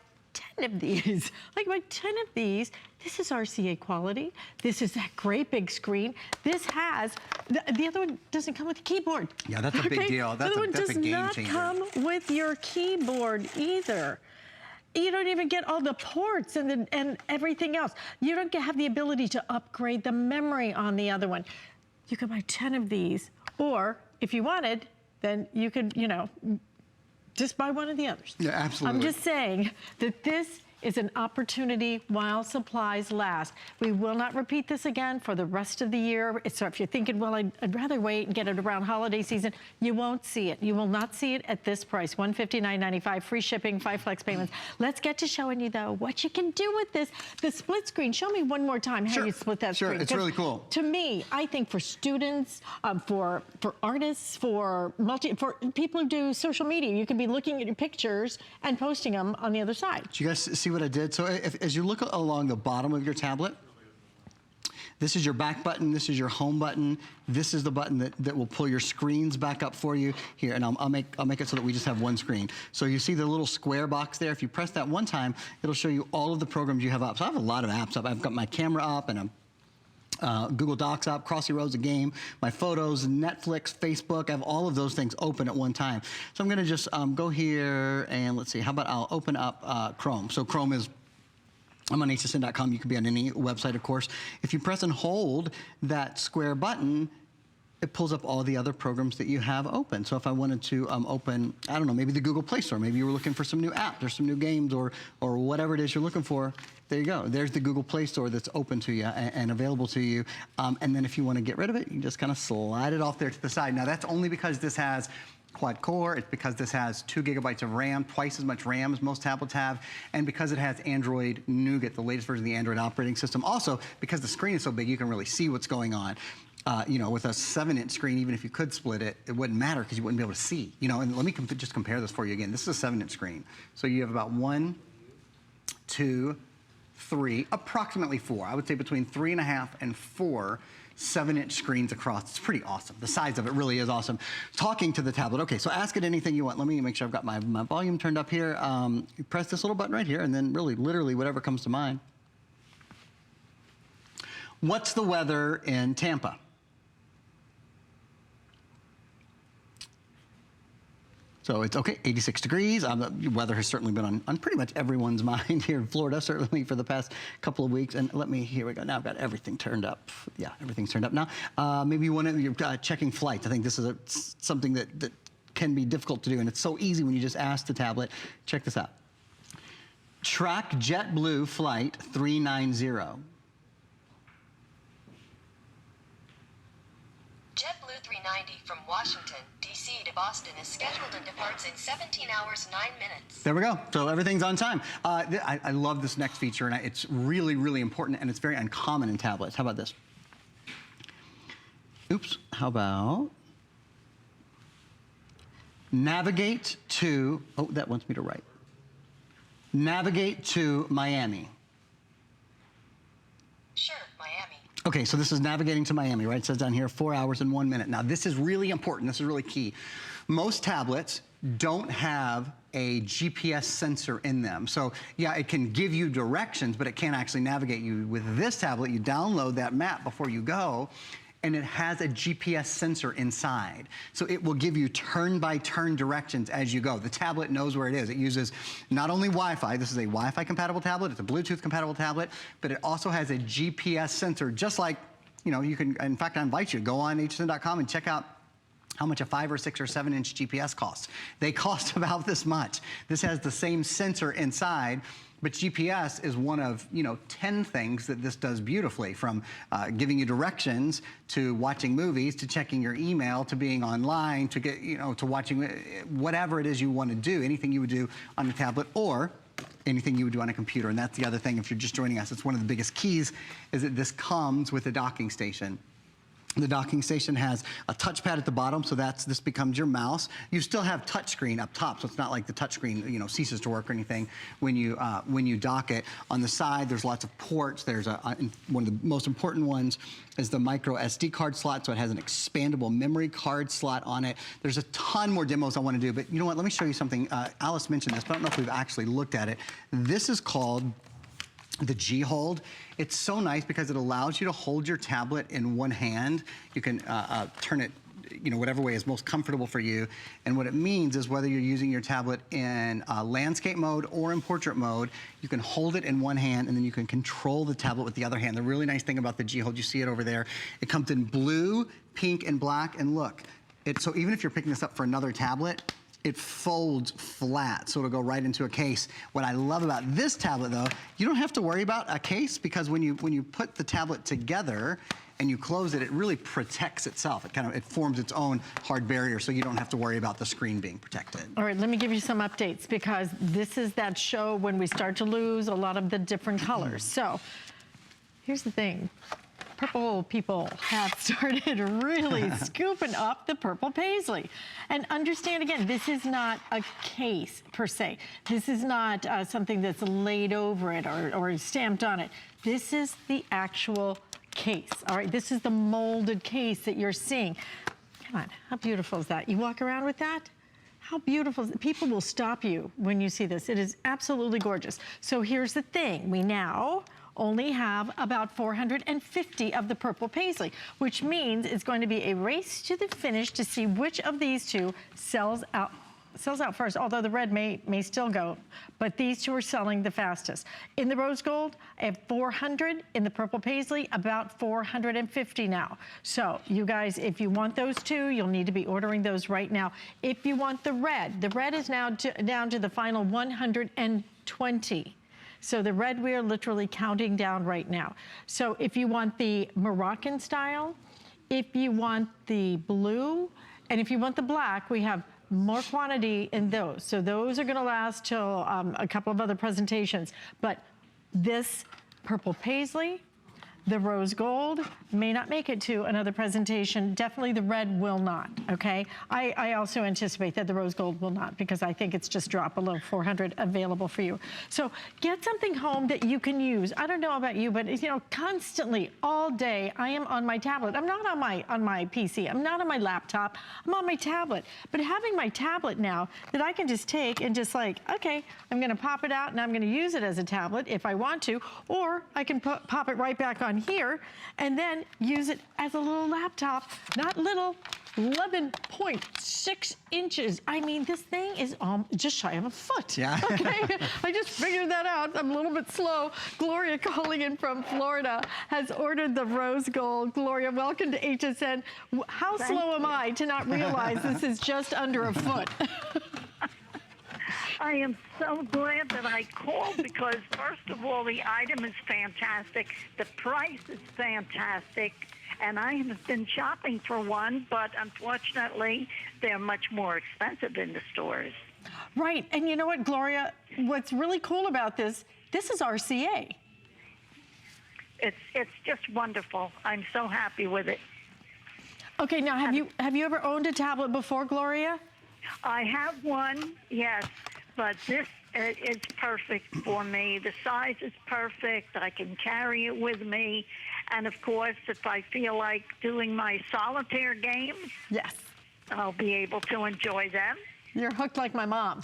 10 of these. I could buy 10 of these. This is RCA quality. This is that great big screen. This has, the other one doesn't come with a keyboard. Yeah, that's a big deal. That's a game changer. The other one does not come with your keyboard either. You don't even get all the ports and everything else. You don't have the ability to upgrade the memory on the other one. You can buy 10 of these, or if you wanted, then you could, you know, just buy one of the others. Yeah, absolutely. I'm just saying that this is an opportunity while supplies last. We will not repeat this again for the rest of the year. So if you're thinking, well, I'd rather wait and get it around holiday season, you won't see it. You will not see it at this price, $159.95, free shipping, 5 flex payments. Let's get to showing you, though, what you can do with this. The split screen, show me one more time how you split that screen. Sure, it's really cool. To me, I think for students, for artists, for people who do social media, you could be looking at your pictures and posting them on the other side. Did you guys see what I did? So as you look along the bottom of your tablet, this is your back button, this is your home button, this is the button that will pull your screens back up for you. Here, and I'll make it so that we just have one screen. So you see the little square box there? If you press that one time, it'll show you all of the programs you have up. So I have a lot of apps up. I've got my camera up and Google Docs up, Crossy Road's a game, my photos, Netflix, Facebook, I have all of those things open at one time. So I'm gonna just go here and let's see, how about I'll open up Chrome. So Chrome is, I'm on hsn.com, you can be on any website, of course. If you press and hold that square button, it pulls up all the other programs that you have open. So if I wanted to open, I don't know, maybe the Google Play Store, maybe you were looking for some new apps or some new games or whatever it is you're looking for, there you go. There's the Google Play Store that's open to you and available to you. And then if you want to get rid of it, you just kind of slide it off there to the side. Now that's only because this has quad core, it's because this has 2 gigabytes of RAM, twice as much RAM as most tablets have, and because it has Android Nougat, the latest version of the Android operating system. Also, because the screen is so big, you can really see what's going on. You know, with a 7-inch screen, even if you could split it, it wouldn't matter because you wouldn't be able to see. You know, and let me just compare this for you again. This is a 7-inch screen. So you have about 1, 2, 3, approximately 4. I would say between 3.5 and 4 7-inch screens across. It's pretty awesome. The size of it really is awesome. Talking to the tablet. Okay, so ask it anything you want. Let me make sure I've got my volume turned up here. You press this little button right here, and then really, literally, whatever comes to mind. What's the weather in Tampa? So it's okay, 86 degrees. The weather has certainly been on pretty much everyone's mind here in Florida, certainly for the past couple of weeks. And here we go. Now I've got everything turned up. Yeah, everything's turned up now. Maybe you're checking flights. I think this is something that can be difficult to do, and it's so easy when you just ask the tablet. Check this out. Track JetBlue flight 390. JetBlue 390 from Washington, D.C. to Boston is scheduled and departs in 17 hours, 9 minutes. There we go. So everything's on time. I love this next feature, and it's really, really important, and it's very uncommon in tablets. How about this? Oops. How about navigate to, oh, that wants me to write. Navigate to Miami. Sure, Miami. Okay, so this is navigating to Miami, right? It says down here 4 hours and 1 minute. Now, this is really important. This is really key. Most tablets don't have a GPS sensor in them. So, yeah, it can give you directions, but it can't actually navigate you. With this tablet, you download that map before you go, and it has a GPS sensor inside. So it will give you turn-by-turn directions as you go. The tablet knows where it is. It uses not only Wi-Fi, this is a Wi-Fi compatible tablet, it's a Bluetooth compatible tablet, but it also has a GPS sensor, just like, you know, you can, in fact, I invite you to go on hsn.com and check out how much a 5 or 6 or 7-inch GPS costs. They cost about this much. This has the same sensor inside, but GPS is one of, 10 things that this does beautifully, from giving you directions to watching movies to checking your email to being online to to watching whatever it is you want to do, anything you would do on a tablet or anything you would do on a computer. And that's the other thing, if you're just joining us, it's one of the biggest keys is that this comes with a docking station. The docking station has a touchpad at the bottom, so this becomes your mouse. You still have touchscreen up top, so it's not like the touchscreen, ceases to work or anything when you dock it. On the side, there's lots of ports. There's one of the most important ones is the micro SD card slot, so it has an expandable memory card slot on it. There's a ton more demos I want to do, but you know what? Let me show you something. Alice mentioned this, but I don't know if we've actually looked at it. This is called the G-Hold. It's so nice because it allows you to hold your tablet in one hand. You can turn it, whatever way is most comfortable for you. And what it means is whether you're using your tablet in landscape mode or in portrait mode, you can hold it in one hand and then you can control the tablet with the other hand. The really nice thing about the G-Hold, you see it over there, it comes in blue, pink, and black, and look, So even if you're picking this up for another tablet, it folds flat, so it'll go right into a case. What I love about this tablet, though, you don't have to worry about a case, because when you put the tablet together and you close it, it really protects itself. It forms its own hard barrier, so you don't have to worry about the screen being protected. All right, let me give you some updates, because this is that show when we start to lose a lot of the different colors. So here's the thing. Purple people have started really scooping up the purple paisley. And understand, again, this is not a case per se. This is not something that's laid over it or stamped on it. This is the actual case, all right? This is the molded case that you're seeing. Come on, how beautiful is that? You walk around with that? How beautiful is it? People will stop you when you see this. It is absolutely gorgeous. So here's the thing. We now only have about 450 of the purple paisley, which means it's going to be a race to the finish to see which of these two sells out first, although the red may still go, but these two are selling the fastest. In the rose gold, I have 400. In the purple paisley, about 450 now. So you guys, if you want those two, you'll need to be ordering those right now. If you want the red is now down to the final 120. So the red, we are literally counting down right now. So if you want the Moroccan style, if you want the blue, and if you want the black, we have more quantity in those. So those are gonna last till a couple of other presentations. But this purple paisley, the rose gold may not make it to another presentation. Definitely the red will not, okay? I also anticipate that the rose gold will not, because I think it's just dropped below 400 available for you. So get something home that you can use. I don't know about you, but you know, constantly, all day, I am on my tablet. I'm not on my PC. I'm not on my laptop. I'm on my tablet. But having my tablet now that I can just take and just like, okay, I'm gonna pop it out and I'm gonna use it as a tablet if I want to, or I can pop it right back on here and then use it as a little laptop. Not little, 11.6 inches. I mean, this thing is just shy of a foot. Yeah. Okay, I just figured that out. I'm a little bit slow. Gloria, calling in from Florida, has ordered the rose gold. Gloria, welcome to HSN. How slow am I to not realize this is just under a foot? I am so glad that I called, because first of all, the item is fantastic. The price is fantastic. And I have been shopping for one, but unfortunately, they're much more expensive in the stores. Right, and you know what, Gloria? What's really cool about this is RCA. It's just wonderful. I'm so happy with it. Okay, now have you ever owned a tablet before, Gloria? I have one, yes, but this is perfect for me. The size is perfect. I can carry it with me. And of course, if I feel like doing my solitaire games, yes, I'll be able to enjoy them. You're hooked like my mom.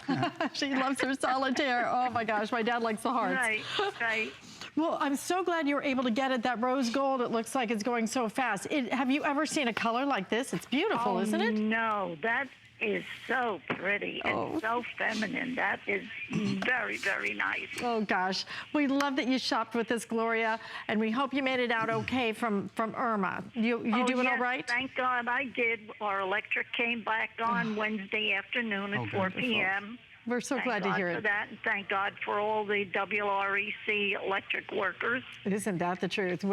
She loves her solitaire. Oh my gosh, my dad likes the hearts. Right, right. Well, I'm so glad you were able to get it. That rose gold, it looks like it's going so fast. Have you ever seen a color like this? It's beautiful, isn't it? No, that is so pretty and so feminine. That is very, very nice. Oh gosh, we love that you shopped with us, Gloria, and we hope you made it out okay from Irma. You doing all right? Thank God I did. Our electric came back on Wednesday afternoon at 4 p.m. We're so glad to hear it. Thank God for that, and thank God for all the WREC electric workers. Isn't that the truth?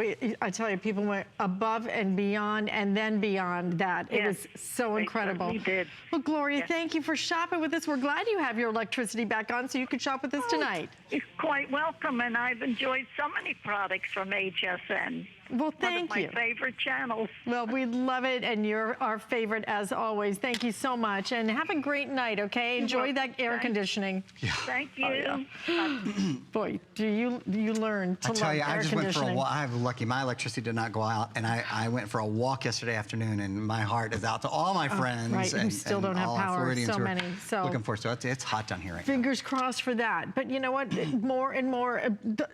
I tell you, people went above and beyond and then beyond that. Yes, it was so incredible. They did. Well, Gloria, thank you for shopping with us. We're glad you have your electricity back on so you could shop with us tonight. You're quite welcome, and I've enjoyed so many products from HSN. Well, thank you. One of my favorite channels. Well, we love it, and you're our favorite as always. Thank you so much, and have a great night, okay? Enjoy that air conditioning. Yeah. Thank you. Oh, yeah. Boy, do you learn to love air conditioning. I tell you, I just went for a walk. I'm lucky. My electricity did not go out, and I went for a walk yesterday afternoon, and my heart is out to all my friends. Right, and still don't have power, so many. So looking forward to it. It's hot down here right now. Fingers crossed for that. But you know what? More and more,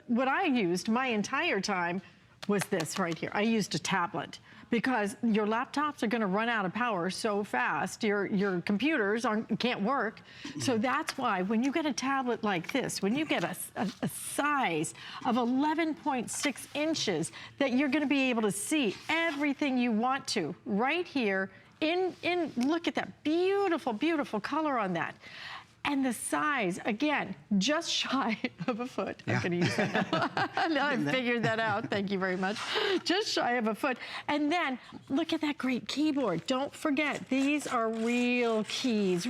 what I used my entire time was this right here. I used a tablet. because your laptops are going to run out of power so fast. Your computers can't work. So that's why when you get a tablet like this, when you get a size of 11.6 inches, that you're going to be able to see everything you want to right here look at that beautiful, beautiful color on that. And the size, again, just shy of a foot. Yeah. I'm going to use that now. I figured that out. Thank you very much. Just shy of a foot. And then look at that great keyboard. Don't forget, these are real keys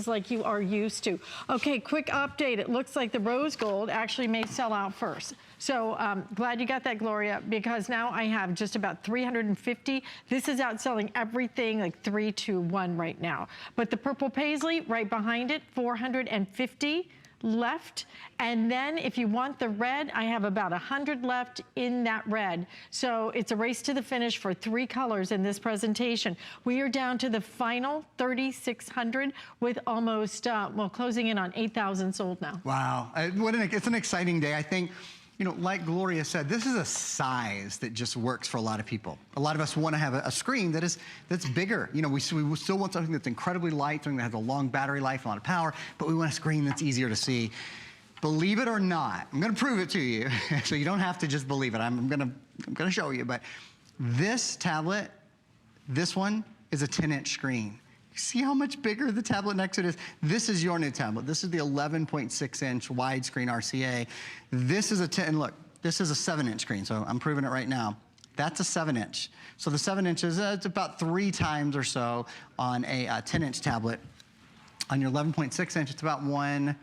like you are used to. Okay, quick update. It looks like the rose gold actually may sell out first. So glad you got that, Gloria, because now I have just about 350. This is outselling everything like 3 to 1 right now. But the purple paisley right behind it, 450 left. And then if you want the red, I have about 100 left in that red. So it's a race to the finish for 3 colors in this presentation. We are down to the final 3,600 with almost, well, closing in on 8,000 sold now. Wow, it's an exciting day. I think, you know, like Gloria said, this is a size that just works for a lot of people. A lot of us want to have a screen that's bigger. You know, we still want something that's incredibly light, something that has a long battery life, a lot of power, but we want a screen that's easier to see. Believe it or not, I'm going to prove it to you, so you don't have to just believe it. I'm going to show you, but this tablet, this one is a 10-inch screen. See how much bigger the tablet next to it is? This is your new tablet. This is the 11.6-inch widescreen RCA. This is look, this is a 7-inch screen, so I'm proving it right now. That's a 7-inch. So the 7 inches, it's about 3 times or so on a 10-inch tablet. On your 11.6-inch, it's about 1,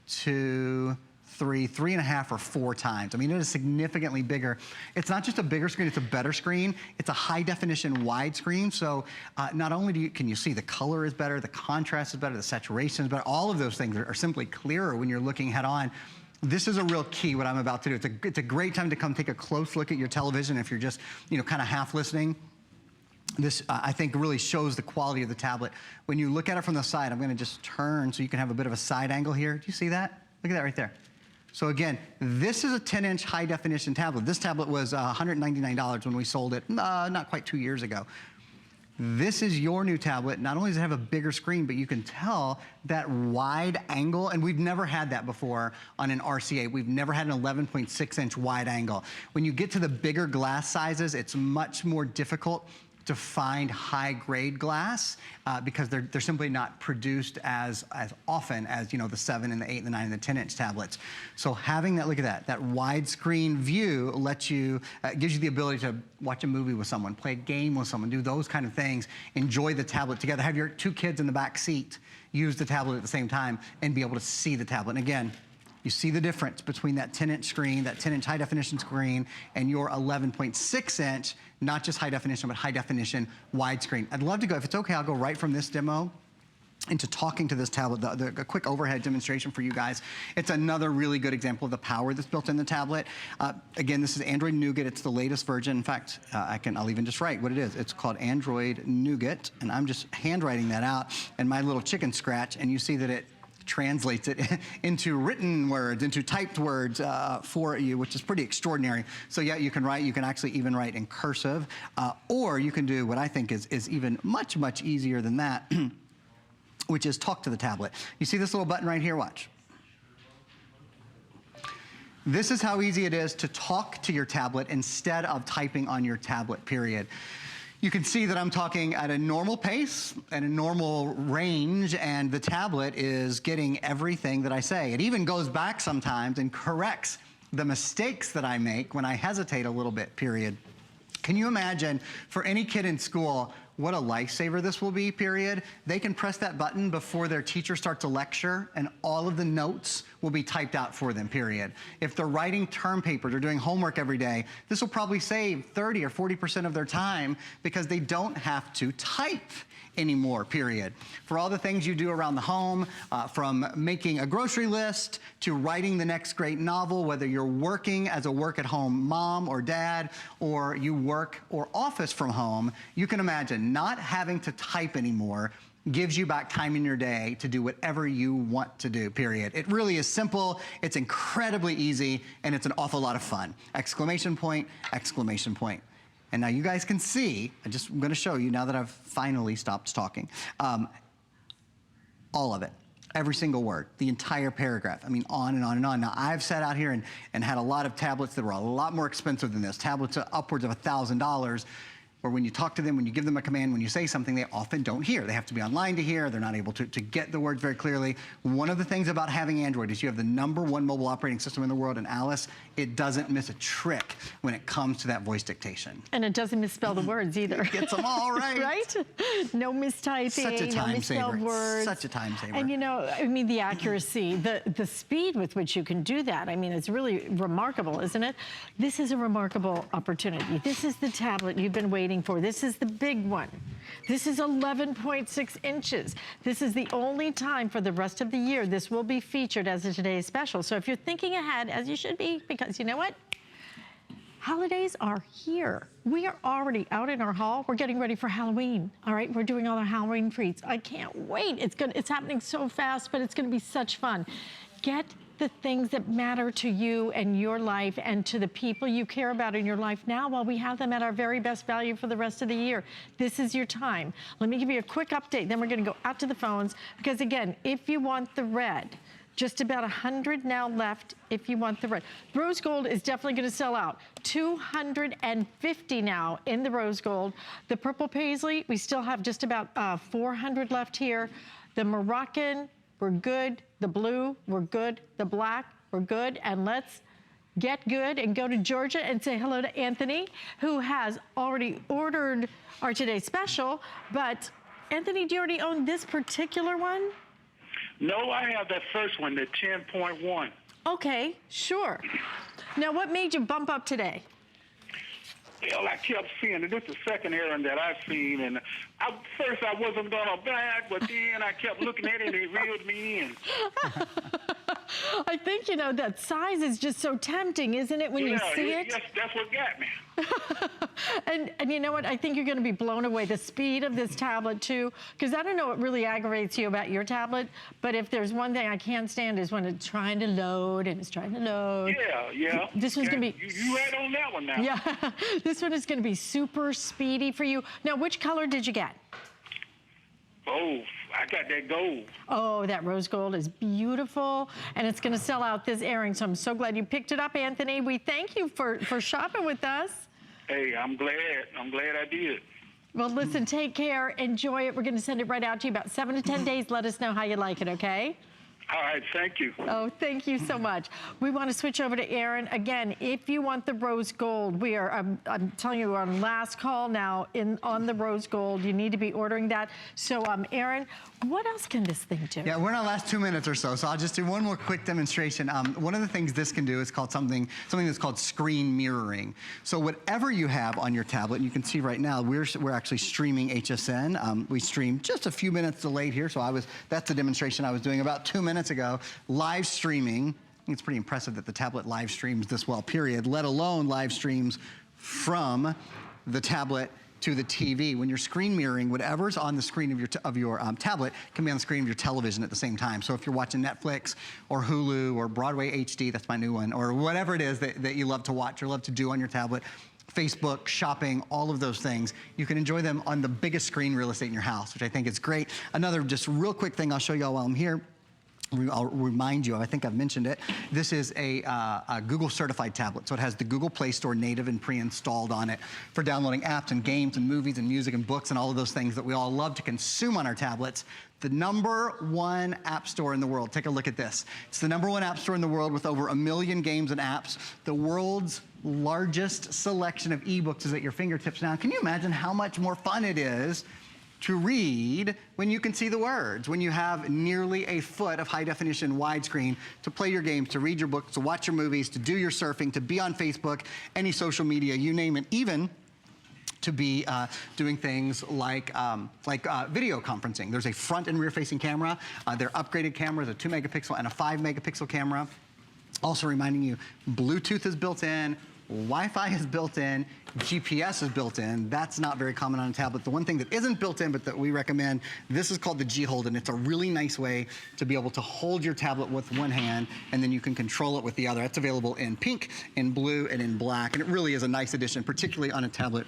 2, 3, 3.5 or 4 times. I mean, it is significantly bigger. It's not just a bigger screen, it's a better screen. It's a high definition widescreen. So not only can you see the color is better, the contrast is better, the saturation is better, all of those things are simply clearer when you're looking head on. This is a real key, what I'm about to do. It's a great time to come take a close look at your television if you're just, you know, kind of half listening. This, I think, really shows the quality of the tablet. When you look at it from the side, I'm going to just turn so you can have a bit of a side angle here. Do you see that? Look at that right there. So again, this is a 10-inch high-definition tablet. This tablet was $199 when we sold it, not quite 2 years ago. This is your new tablet. Not only does it have a bigger screen, but you can tell that wide angle, and we've never had that before on an RCA. We've never had an 11.6-inch wide angle. When you get to the bigger glass sizes, it's much more difficult to find high-grade glass because they're simply not produced as often as, you know, the 7 and the 8 and the 9 and the 10-inch tablets. So having that, look at that widescreen view lets you, gives you the ability to watch a movie with someone, play a game with someone, do those kind of things, enjoy the tablet together, have your 2 kids in the back seat use the tablet at the same time and be able to see the tablet. And again, you see the difference between that 10-inch screen, that 10-inch high-definition screen, and your 11.6-inch, not just high-definition, but high-definition widescreen. I'd love to go, if it's okay, I'll go right from this demo into talking to this tablet, a quick overhead demonstration for you guys. It's another really good example of the power that's built in the tablet. Again, this is Android Nougat. It's the latest version. In fact, I'll even just write what it is. It's called Android Nougat, and I'm just handwriting that out in my little chicken scratch, and you see that it translates it into written words, into typed words for you, which is pretty extraordinary. So yeah, you can actually even write in cursive, or you can do what I think is even much, much easier than that, which is talk to the tablet. You see this little button right here? Watch. This is how easy it is to talk to your tablet instead of typing on your tablet, period. You can see that I'm talking at a normal pace and a normal range, and the tablet is getting everything that I say. It even goes back sometimes and corrects the mistakes that I make when I hesitate a little bit, period. Can you imagine for any kid in school what a lifesaver this will be, period? They can press that button before their teacher starts a lecture and all of the notes will be typed out for them, period. If they're writing term papers or doing homework every day, this will probably save 30 or 40% of their time because they don't have to type anymore, period. For all the things you do around the home, from making a grocery list to writing the next great novel, whether you're working as a work-at-home mom or dad, or you work or office from home, you can imagine not having to type anymore gives you back time in your day to do whatever you want to do, period. It really is simple, it's incredibly easy, and it's an awful lot of fun. Exclamation point, exclamation point. And now you guys can see, I'm gonna show you now that I've finally stopped talking, all of it. Every single word, the entire paragraph. I mean, on and on and on. Now, I've sat out here and had a lot of tablets that were a lot more expensive than this. Tablets are upwards of $1,000, where when you talk to them, when you give them a command, when you say something, they often don't hear. They have to be online to hear. They're not able to get the words very clearly. One of the things about having Android is you have the #1 mobile operating system in the world, and Alice, it doesn't miss a trick when it comes to that voice dictation. And it doesn't misspell the words either. It gets them all right. Right? No mistyping, Such a no time misspelled saver. words. Such a time saver. And you know, I mean, the accuracy, the speed with which you can do that, I mean, it's really remarkable, isn't it? This is a remarkable opportunity. This is the tablet you've been waiting for. This is the big one. This is 11.6 inches. This is the only time for the rest of the year this will be featured as a today's special. So if you're thinking ahead, as you should be, because you know what? Holidays are here. We are already out in our hall. We're getting ready for Halloween. All right, we're doing all our Halloween treats. I can't wait. It's happening so fast, but it's gonna be such fun. Get the things that matter to you and your life and to the people you care about in your life now while we have them at our very best value for the rest of the year. This is your time. Let me give you a quick update, then we're gonna go out to the phones, because again, if you want the red, just about 100 now left if you want the red. Rose gold is definitely gonna sell out. 250 now in the rose gold. The purple paisley, we still have just about 400 left here. The Moroccan, we're good. The blue, we're good. The black, we're good. And let's get good and go to Georgia and say hello to Anthony, who has already ordered our today's special. But Anthony, do you already own this particular one? No, I have that first one, the 10.1. Okay, sure. Now, what made you bump up today? Well, I kept seeing it. This is the second errand that I've seen, and first I wasn't gonna buy it, but then I kept looking at it and it reeled me in. I think, you know, that size is just so tempting, isn't it, when you see it? Yes, that's what got me. And you know what? I think you're going to be blown away. The speed of this tablet, too, because I don't know what really aggravates you about your tablet, but if there's one thing I can't stand is when it's trying to load and it's trying to load. Yeah. This one's going to be... You right on that one now. Yeah. This one is going to be super speedy for you. Now, which color did you get? Oh, I got that gold. Oh, that rose gold is beautiful, and it's going to sell out this airing, so I'm so glad you picked it up, Anthony. We thank you for shopping with us. Hey, I'm glad I did. Well, listen, take care, enjoy it. We're going to send it right out to you about 7 to 10 days. Let us know how you like it, okay? All right, thank you. Oh, thank you so much. We want to switch over to Aaron. Again, if you want the rose gold, we are, I'm telling you, we're on last call now on the rose gold. You need to be ordering that. So, Aaron, what else can this thing do? Yeah, we're in our last 2 minutes or so I'll just do one more quick demonstration. One of the things this can do is called something that's called screen mirroring. So whatever you have on your tablet, and you can see right now, we're actually streaming HSN. We streamed just a few minutes delayed here, so that's the demonstration I was doing about 2 minutes ago, live streaming. I think it's pretty impressive that the tablet live streams this well, period, let alone live streams from the tablet to the TV. When you're screen mirroring, whatever's on the screen of your tablet can be on the screen of your television at the same time. So if you're watching Netflix or Hulu or Broadway HD, that's my new one, or whatever it is that you love to watch or love to do on your tablet, Facebook, shopping, all of those things, you can enjoy them on the biggest screen real estate in your house, which I think is great. Another just real quick thing I'll show you all while I'm here. I'll remind you, I think I've mentioned it, this is a Google certified tablet. So it has the Google Play Store native and pre-installed on it for downloading apps and games and movies and music and books and all of those things that we all love to consume on our tablets. The #1 app store in the world. Take a look at this. It's the #1 app store in the world with over 1 million games and apps. The world's largest selection of ebooks is at your fingertips now. Can you imagine how much more fun it is to read when you can see the words, when you have nearly a foot of high definition widescreen to play your games, to read your books, to watch your movies, to do your surfing, to be on Facebook, any social media, you name it, even to be doing things like video conferencing. There's a front and rear facing camera. They're upgraded cameras, a 2 megapixel and a 5 megapixel camera. Also reminding you, Bluetooth is built in, Wi-Fi is built in, GPS is built in. That's not very common on a tablet. The one thing that isn't built in but that we recommend, this is called the G-Hold, and it's a really nice way to be able to hold your tablet with one hand and then you can control it with the other. It's available in pink, in blue, and in black, and it really is a nice addition, particularly on a tablet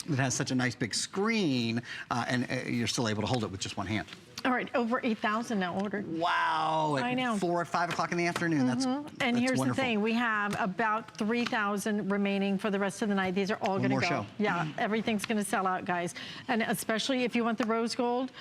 that has such a nice big screen, and you're still able to hold it with just one hand. All right, over 8,000 now ordered. Wow, I know. 4 or 5 o'clock in the afternoon. That's And here's wonderful. the thing, we have about 3,000 remaining for the rest of the night. These are all gonna more go. show. Yeah, everything's gonna sell out, guys. And especially if you want the rose gold,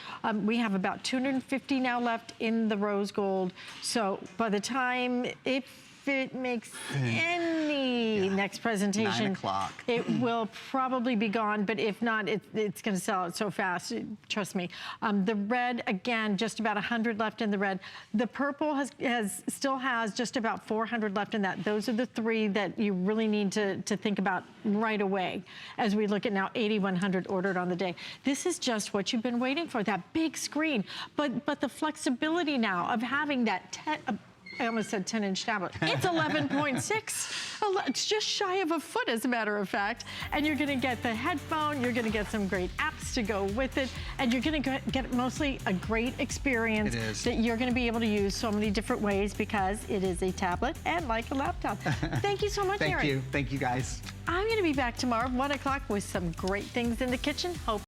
we have about 250 now left in the rose gold. So by the time, if it makes any next presentation, 9 o'clock. it will probably be gone, but if not, it's gonna sell out so fast, trust me. The red, again, just about 100 left in the red. The purple still has just about 400 left in that. Those are the 3 that you really need to think about right away as we look at now 8,100 ordered on the day. This is just what you've been waiting for, that big screen. But the flexibility now of having that I almost said 10-inch tablet. It's 11.6. It's just shy of a foot, as a matter of fact. And you're gonna get the headphone, you're gonna get some great apps to go with it, and you're gonna get mostly a great experience that you're gonna be able to use so many different ways because it is a tablet and like a laptop. Thank you so much, Eric. Thank you. Thank you, guys. I'm gonna be back tomorrow, 1 o'clock, with some great things in the kitchen. Hope